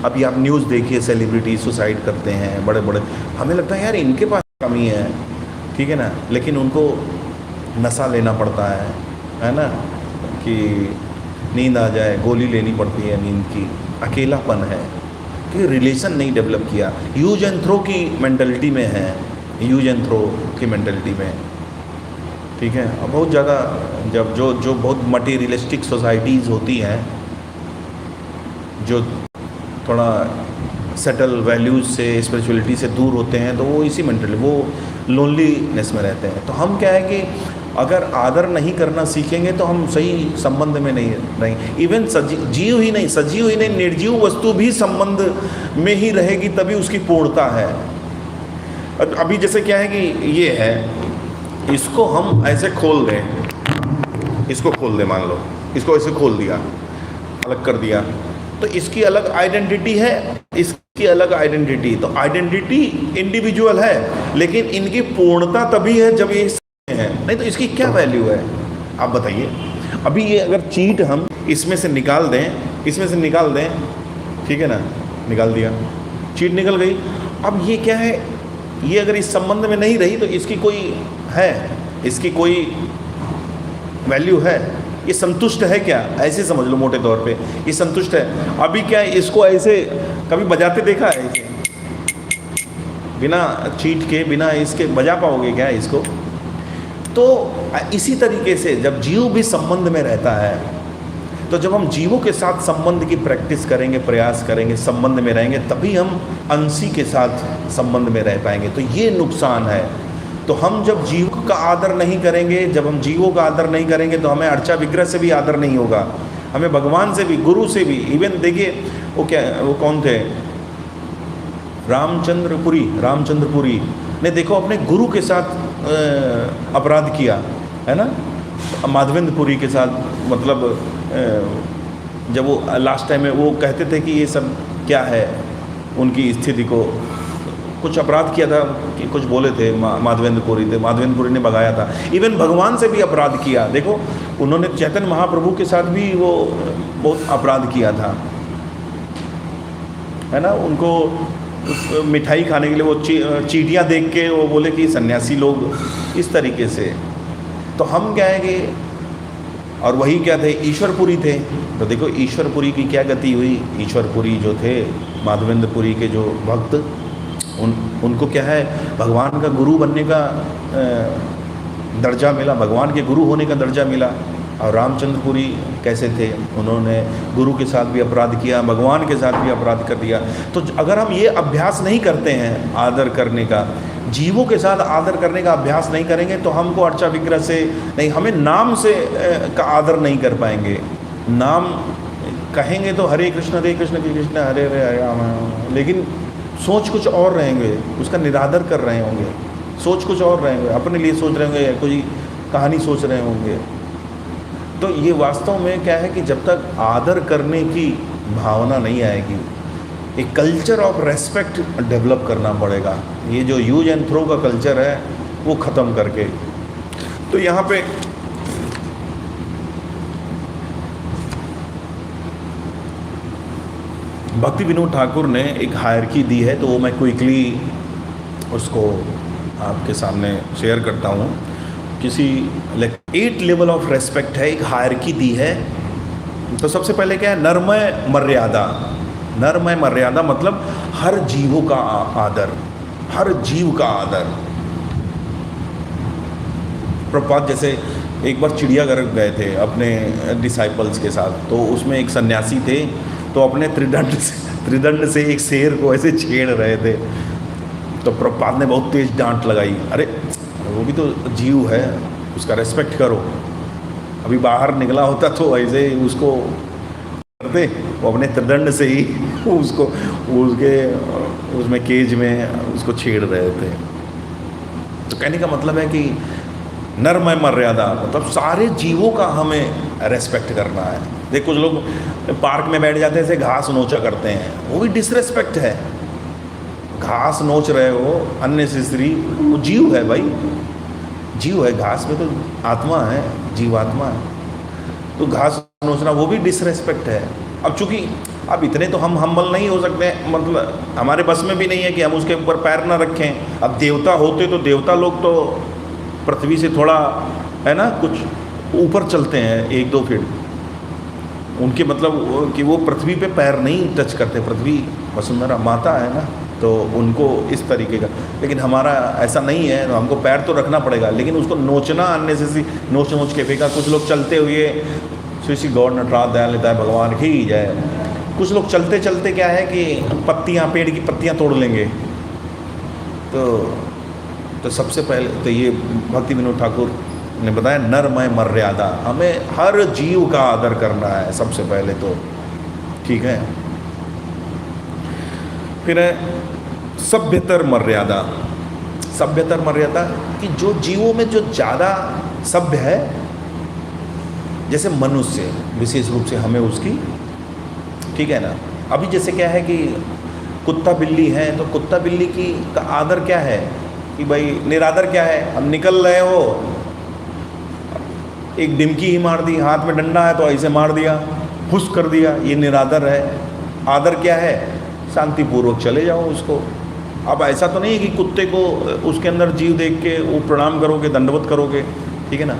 S1: अभी आप न्यूज़ देखिए, सेलिब्रिटी सुसाइड करते हैं, बड़े बड़े। हमें लगता है यार इनके पास कमी है, ठीक है ना, लेकिन उनको नशा लेना पड़ता है ना, कि नींद आ जाए, गोली लेनी पड़ती है नींद की। अकेलापन है कि रिलेशन नहीं डेवलप किया। यूज एंड थ्रो की मेंटलिटी में है, यूज एंड थ्रो की मेंटलिटी में, ठीक है। और बहुत ज़्यादा जब जो बहुत मटीरियलिस्टिक सोसाइटीज़ होती हैं, जो थोड़ा सेटल वैल्यूज़ से, स्पिरिचुअलिटी से दूर होते हैं, तो वो इसी मेंटली, वो लोनलीनेस में रहते हैं। तो हम क्या है कि अगर आदर नहीं करना सीखेंगे तो हम सही संबंध में नहीं रहेंगे। इवन सजीव ही नहीं, निर्जीव वस्तु भी संबंध में ही रहेगी, तभी उसकी पूर्णता है। अभी जैसे क्या है कि ये है, इसको हम ऐसे खोल दें, इसको खोल दें, मान लो इसको ऐसे खोल दिया, अलग कर दिया, तो इसकी अलग आइडेंटिटी है, इसकी अलग आइडेंटिटी। तो आइडेंटिटी इंडिविजुअल है, लेकिन इनकी पूर्णता तभी है जब ये है, नहीं तो इसकी क्या वैल्यू है, आप बताइए। अभी ये अगर चीट हम इसमें से निकाल दें, ठीक है ना, निकाल दिया, चीट निकल गई। अब ये क्या है, ये अगर इस संबंध में नहीं रही तो इसकी कोई वैल्यू है, ये संतुष्ट है क्या, ऐसे समझ लो मोटे तौर पे, ये संतुष्ट है। अभी क्या है, इसको ऐसे कभी बजाते देखा है, इसे बिना चीट के, बिना इसके बजा पाओगे क्या इसको? तो इसी तरीके से जब जीव भी संबंध में रहता है, तो जब हम जीवों के साथ संबंध की प्रैक्टिस करेंगे, प्रयास करेंगे, संबंध में रहेंगे, तभी हम अंशी के साथ संबंध में रह पाएंगे। तो ये नुकसान है। तो हम जब जीव का आदर नहीं करेंगे, जब हम जीवों का आदर नहीं करेंगे, तो हमें अर्चा विग्रह से भी आदर नहीं होगा, हमें भगवान से भी, गुरु से भी। इवन देखिए वो कौन थे, रामचंद्रपुरी ने देखो अपने गुरु के साथ अपराध किया है ना, माधवेंद्रपुरी के साथ। मतलब जब वो लास्ट टाइम में वो कहते थे कि ये सब क्या है, उनकी स्थिति को कुछ अपराध किया था कि कुछ बोले थे, माधवेंद्रपुरी ने भगाया था। इवन भगवान से भी अपराध किया। देखो उन्होंने चैतन्य महाप्रभु के साथ भी वो बहुत अपराध किया था, है ना। उनको मिठाई खाने के लिए वो चीटियाँ देख के वो बोले कि सन्यासी लोग, इस तरीके से। तो हम क्या है कि, और वही क्या थे, ईश्वरपुरी थे। तो देखो ईश्वरपुरी की क्या गति हुई। ईश्वरपुरी जो थे, माधवेंद्रपुरी के जो भक्त, उनको क्या है, भगवान का गुरु बनने का दर्जा मिला, भगवान के गुरु होने का दर्जा मिला। और रामचंद्रपुरी कैसे थे, उन्होंने गुरु के साथ भी अपराध किया, भगवान के साथ भी अपराध कर दिया। तो अगर हम ये अभ्यास नहीं करते हैं आदर करने का, जीवों के साथ आदर करने का अभ्यास नहीं करेंगे, तो हमको अर्चा विग्रह से नहीं, हमें नाम से का आदर नहीं कर पाएंगे। नाम कहेंगे तो हरे कृष्ण कृष्ण हरे हरे हरे राम, लेकिन सोच कुछ और रहेंगे, उसका निरादर कर रहे होंगे, सोच कुछ और रहेंगे, अपने लिए सोच रहे होंगे, कोई कहानी सोच रहे होंगे। तो ये वास्तव में क्या है कि जब तक आदर करने की भावना नहीं आएगी, एक कल्चर ऑफ रेस्पेक्ट डेवलप करना पड़ेगा। ये जो यूज एंड थ्रो का कल्चर है वो ख़त्म करके। तो यहाँ पे भक्ति विनोद ठाकुर ने एक हायरकी दी है, तो वो मैं क्विकली उसको आपके सामने शेयर करता हूँ। किसी 8 लेवल ऑफ रेस्पेक्ट है, एक हायरकी दी है। तो सबसे पहले क्या है, नरमय मर्यादा मतलब हर जीवों का आदर, हर जीव का आदर। प्रभुपाद जैसे एक बार चिड़ियाघर गए थे अपने डिसाइपल्स के साथ, तो उसमें एक सन्यासी थे, तो अपने त्रिदंड से एक शेर को ऐसे छेड़ रहे थे। तो प्रभुपाद ने बहुत तेज डांट लगाई, अरे वो भी तो जीव है, उसका रेस्पेक्ट करो। अभी बाहर निकला होता तो ऐसे ही उसको करते, वो अपने त्रिदंड से ही उसको उसके उसमें केज में उसको छेड़ रहे थे। तो कहने का मतलब है कि नर्म मर्यादा मतलब सारे जीवों का हमें रेस्पेक्ट करना है। देख कुछ लोग पार्क में बैठ जाते हैं, ऐसे घास नोचा करते हैं, वो भी डिसरेस्पेक्ट है। घास नोच रहे हो अननेसेसरी, वो जीव है भाई, जीव है, घास में तो आत्मा है, जीवात्मा है, तो घास नोचना वो भी डिसरेस्पेक्ट है। अब चूंकि अब इतने तो हम हम्बल नहीं हो सकते, मतलब हमारे बस में भी नहीं है कि हम उसके ऊपर पैर ना रखें। अब देवता होते तो देवता लोग तो पृथ्वी से थोड़ा है ना कुछ ऊपर चलते हैं 1-2 फीट, उनके मतलब कि वो पृथ्वी पे पैर नहीं टच करते, पृथ्वी वसुंधरा माता है ना, तो उनको इस तरीके का। लेकिन हमारा ऐसा नहीं है, तो हमको पैर तो रखना पड़ेगा, लेकिन उसको नोचना अननेसेसरी नोच के फेंका। कुछ लोग चलते हुए श्री श्री गौर नटराज दयाल लेता है भगवान की जय, कुछ लोग चलते चलते क्या है कि पत्तियाँ, पेड़ की पत्तियाँ तोड़ लेंगे। तो सबसे पहले तो ये भक्ति विनोद ठाकुर ने बताया नरमय मर्यादा, हमें हर जीव का आदर करना है सबसे पहले तो, ठीक है। फिर है सभ्यतर मर्यादा। सभ्यतर मर्यादा कि जो जीवों में जो ज़्यादा सभ्य है, जैसे मनुष्य विशेष रूप से हमें उसकी, ठीक है ना। अभी जैसे क्या है कि कुत्ता बिल्ली है, तो कुत्ता बिल्ली की का आदर क्या है कि भाई निरादर क्या है, हम निकल रहे हो, एक डिमकी ही मार दी, हाथ में डंडा है तो ऐसे मार दिया, फुस कर दिया, ये निरादर है। आदर क्या है, शांतिपूर्वक चले जाओ उसको। अब ऐसा तो नहीं है कि कुत्ते को उसके अंदर जीव देख के वो प्रणाम करोगे, दंडवत करोगे, ठीक है ना।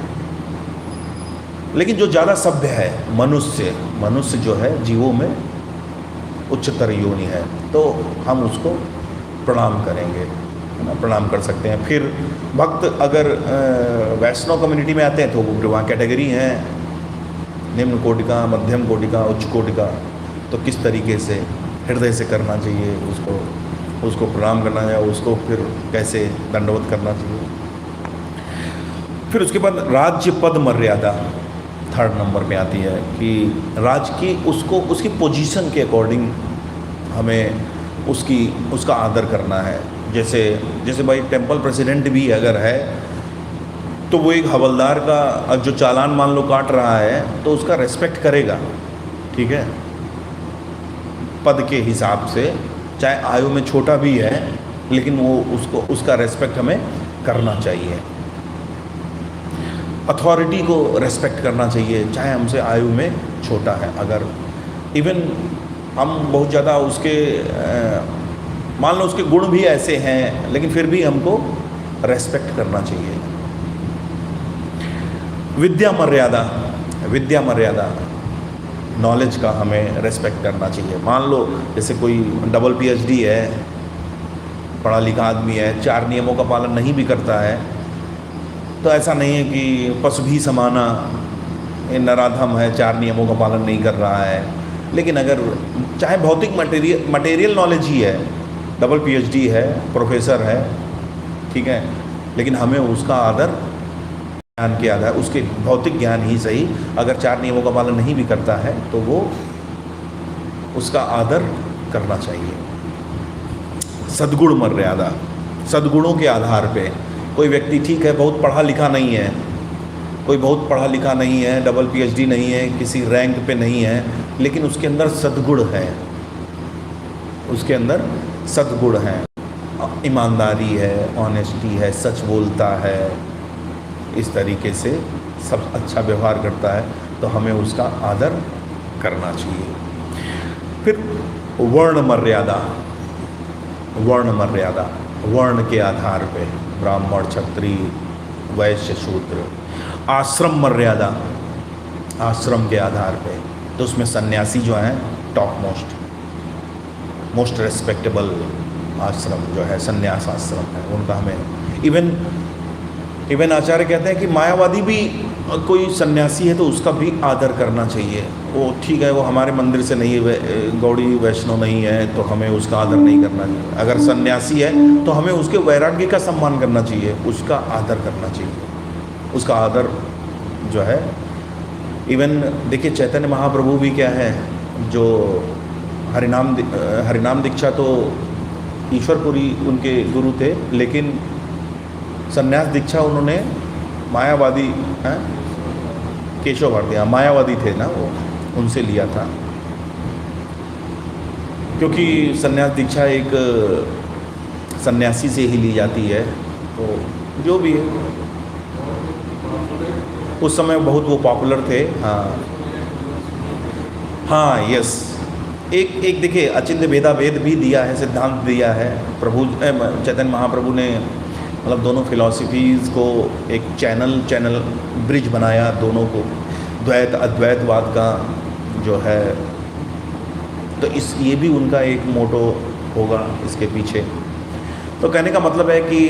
S1: लेकिन जो ज़्यादा सभ्य है मनुष्य जो है जीवों में उच्चतर योनि है, तो हम उसको प्रणाम करेंगे, है ना, प्रणाम कर सकते हैं। फिर भक्त अगर वैष्णव कम्युनिटी में आते हैं तो वो वहाँ कैटेगरी हैं, निम्न कोटि का, मध्यम कोटि का, उच्च कोटि का। तो किस तरीके से हृदय से करना चाहिए उसको प्रणाम करना चाहिए, उसको फिर कैसे दंडवत करना चाहिए। फिर उसके बाद राज्य पद मर्यादा 3rd नंबर पे आती है कि राज की उसकी पोजीशन के अकॉर्डिंग हमें उसका आदर करना है। जैसे भाई टेंपल प्रेसिडेंट भी अगर है तो वो एक हवलदार का जो चालान मान लो काट रहा है तो उसका रेस्पेक्ट करेगा, ठीक है, पद के हिसाब से, चाहे आयु में छोटा भी है लेकिन वो उसका रेस्पेक्ट हमें करना चाहिए। अथॉरिटी को रेस्पेक्ट करना चाहिए, चाहे हमसे आयु में छोटा है। अगर इवन हम बहुत ज़्यादा उसके मान लो उसके गुण भी ऐसे हैं, लेकिन फिर भी हमको रेस्पेक्ट करना चाहिए। विद्या मर्यादा नॉलेज का हमें रेस्पेक्ट करना चाहिए। मान लो जैसे कोई डबल PhD है, पढ़ा लिखा आदमी है, 4 नियमों का पालन नहीं भी करता है, तो ऐसा नहीं है कि पशु भी समाना, नराधम है, 4 नियमों का पालन नहीं कर रहा है। लेकिन अगर चाहे भौतिक मटेरियल नॉलेज ही है, डबल PhD है, प्रोफेसर है, ठीक है, लेकिन हमें उसका आदर ज्ञान के आधार, उसके भौतिक ज्ञान ही सही, अगर 4 नियमों का पालन नहीं भी करता है तो वो उसका आदर करना चाहिए। सद्गुण मर्यादा, सद्गुणों के आधार पे कोई व्यक्ति ठीक है बहुत पढ़ा लिखा नहीं है, कोई बहुत पढ़ा लिखा नहीं है, डबल PhD नहीं है, किसी रैंक पे नहीं है, लेकिन उसके अंदर सद्गुण है, उसके अंदर सद्गुण है, ईमानदारी है, ऑनेस्टी है, सच बोलता है, इस तरीके से सब अच्छा व्यवहार करता है, तो हमें उसका आदर करना चाहिए। फिर वर्ण मर्यादा, वर्ण के आधार पे ब्राह्मण, क्षत्रिय, वैश्य, शूद्र। आश्रम मर्यादा, आश्रम के आधार पे, तो उसमें सन्यासी जो हैं टॉप मोस्ट रेस्पेक्टेबल आश्रम जो है सन्यास आश्रम है, उनका हमें इवन इवन आचार्य कहते हैं कि मायावादी भी कोई सन्यासी है तो उसका भी आदर करना चाहिए। वो ठीक है, वो हमारे मंदिर से नहीं है, गौड़ी वैष्णव नहीं है, तो हमें उसका आदर नहीं करना चाहिए। अगर सन्यासी है तो हमें उसके वैराग्य का सम्मान करना चाहिए, उसका आदर करना चाहिए, उसका आदर जो है। इवन देखिए चैतन्य महाप्रभु भी क्या है, जो हरिनाम दीक्षा तो ईश्वरपुरी उनके गुरु थे, लेकिन संन्यास दीक्षा उन्होंने मायावादी हैं, केशव भारती मायावादी थे ना, वो उनसे लिया था। क्योंकि संन्यास दीक्षा एक सन्यासी से ही ली जाती है, तो जो भी है उस समय बहुत वो पॉपुलर थे। हाँ यस, एक देखिए अचिंत्य भेदा भेद भी दिया है, सिद्धांत दिया है प्रभु चैतन्य महाप्रभु ने। मतलब दोनों फिलॉसफीज़ को एक चैनल ब्रिज बनाया, दोनों को द्वैत अद्वैतवाद का जो है, तो ये भी उनका एक मोटो होगा इसके पीछे। तो कहने का मतलब है कि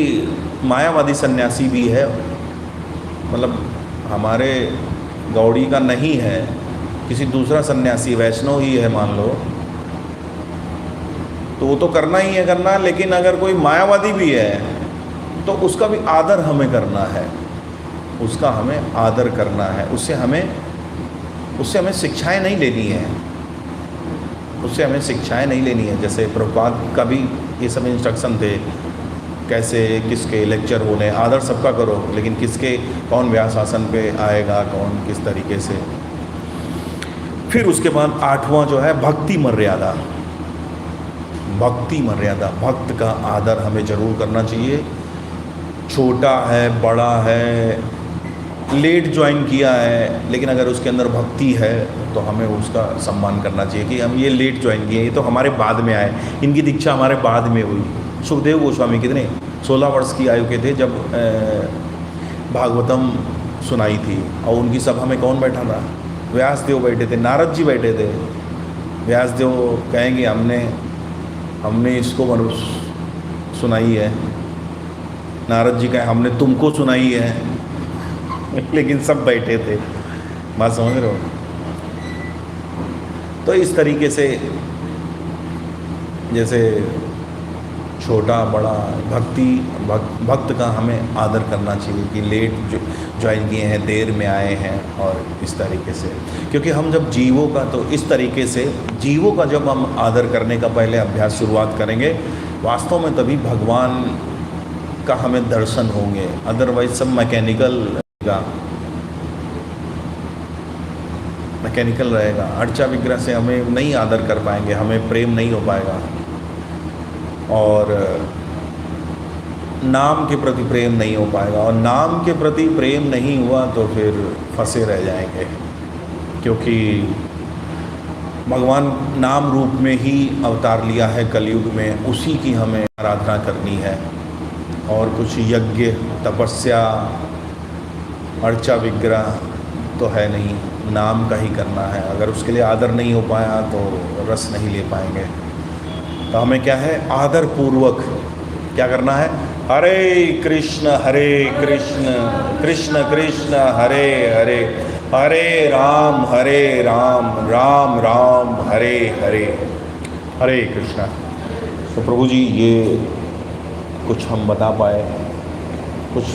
S1: मायावादी सन्यासी भी है, मतलब हमारे गौड़ी का नहीं है, किसी दूसरा सन्यासी वैष्णव ही है मान लो, तो वो तो करना ही है करना। लेकिन अगर कोई मायावादी भी है तो उसका भी आदर हमें करना है, उसका हमें आदर करना है, उससे हमें शिक्षाएं नहीं लेनी है, उससे हमें शिक्षाएं नहीं लेनी है। जैसे प्रभुपाद का भी ये सब इंस्ट्रक्शन थे, कैसे किसके लेक्चर होने, आदर सबका करो, लेकिन किसके कौन व्यास आसन पे आएगा, कौन किस तरीके से। फिर उसके बाद 8वां जो है भक्ति मर्यादा। भक्ति मर्यादा, भक्त का आदर हमें ज़रूर करना चाहिए। छोटा है, बड़ा है, लेट ज्वाइन किया है, लेकिन अगर उसके अंदर भक्ति है तो हमें उसका सम्मान करना चाहिए कि हम ये लेट ज्वाइन किए, ये तो हमारे बाद में आए, इनकी दीक्षा हमारे बाद में हुई। सुखदेव गोस्वामी कितने 16 वर्ष की आयु के थे जब भागवतम सुनाई थी, और उनकी सभा में कौन बैठा था? व्यासदेव बैठे थे, नारद जी बैठे थे। व्यासदेव कहेंगे हमने इसको सुनाई है, नारद जी कहे हमने तुमको सुनाई है, लेकिन सब बैठे थे। बात समझ रहे हो? तो इस तरीके से जैसे छोटा बड़ा भक्त का हमें आदर करना चाहिए कि लेट ज्वाइन किए हैं, देर में आए हैं, और इस तरीके से। क्योंकि हम जब जीवों का, तो इस तरीके से जीवों का जब हम आदर करने का पहले अभ्यास शुरुआत करेंगे, वास्तव में तभी भगवान का हमें दर्शन होंगे। अदरवाइज सब मैकेनिकल रहेगा। अर्चा विग्रह से हमें नहीं आदर कर पाएंगे, हमें प्रेम नहीं हो पाएगा, और नाम के प्रति प्रेम नहीं हो पाएगा, और नाम के प्रति प्रेम नहीं हुआ तो फिर फंसे रह जाएंगे। क्योंकि भगवान नाम रूप में ही अवतार लिया है कलयुग में, उसी की हमें आराधना करनी है, और कुछ यज्ञ तपस्या अर्चा विग्रह तो है नहीं, नाम का ही करना है। अगर उसके लिए आदर नहीं हो पाया तो रस नहीं ले पाएंगे। तो हमें क्या है, आदर पूर्वक क्या करना है, हरे कृष्ण कृष्ण कृष्ण हरे हरे, हरे राम राम राम हरे हरे, हरे कृष्णा। तो प्रभु जी ये कुछ हम बता पाए, कुछ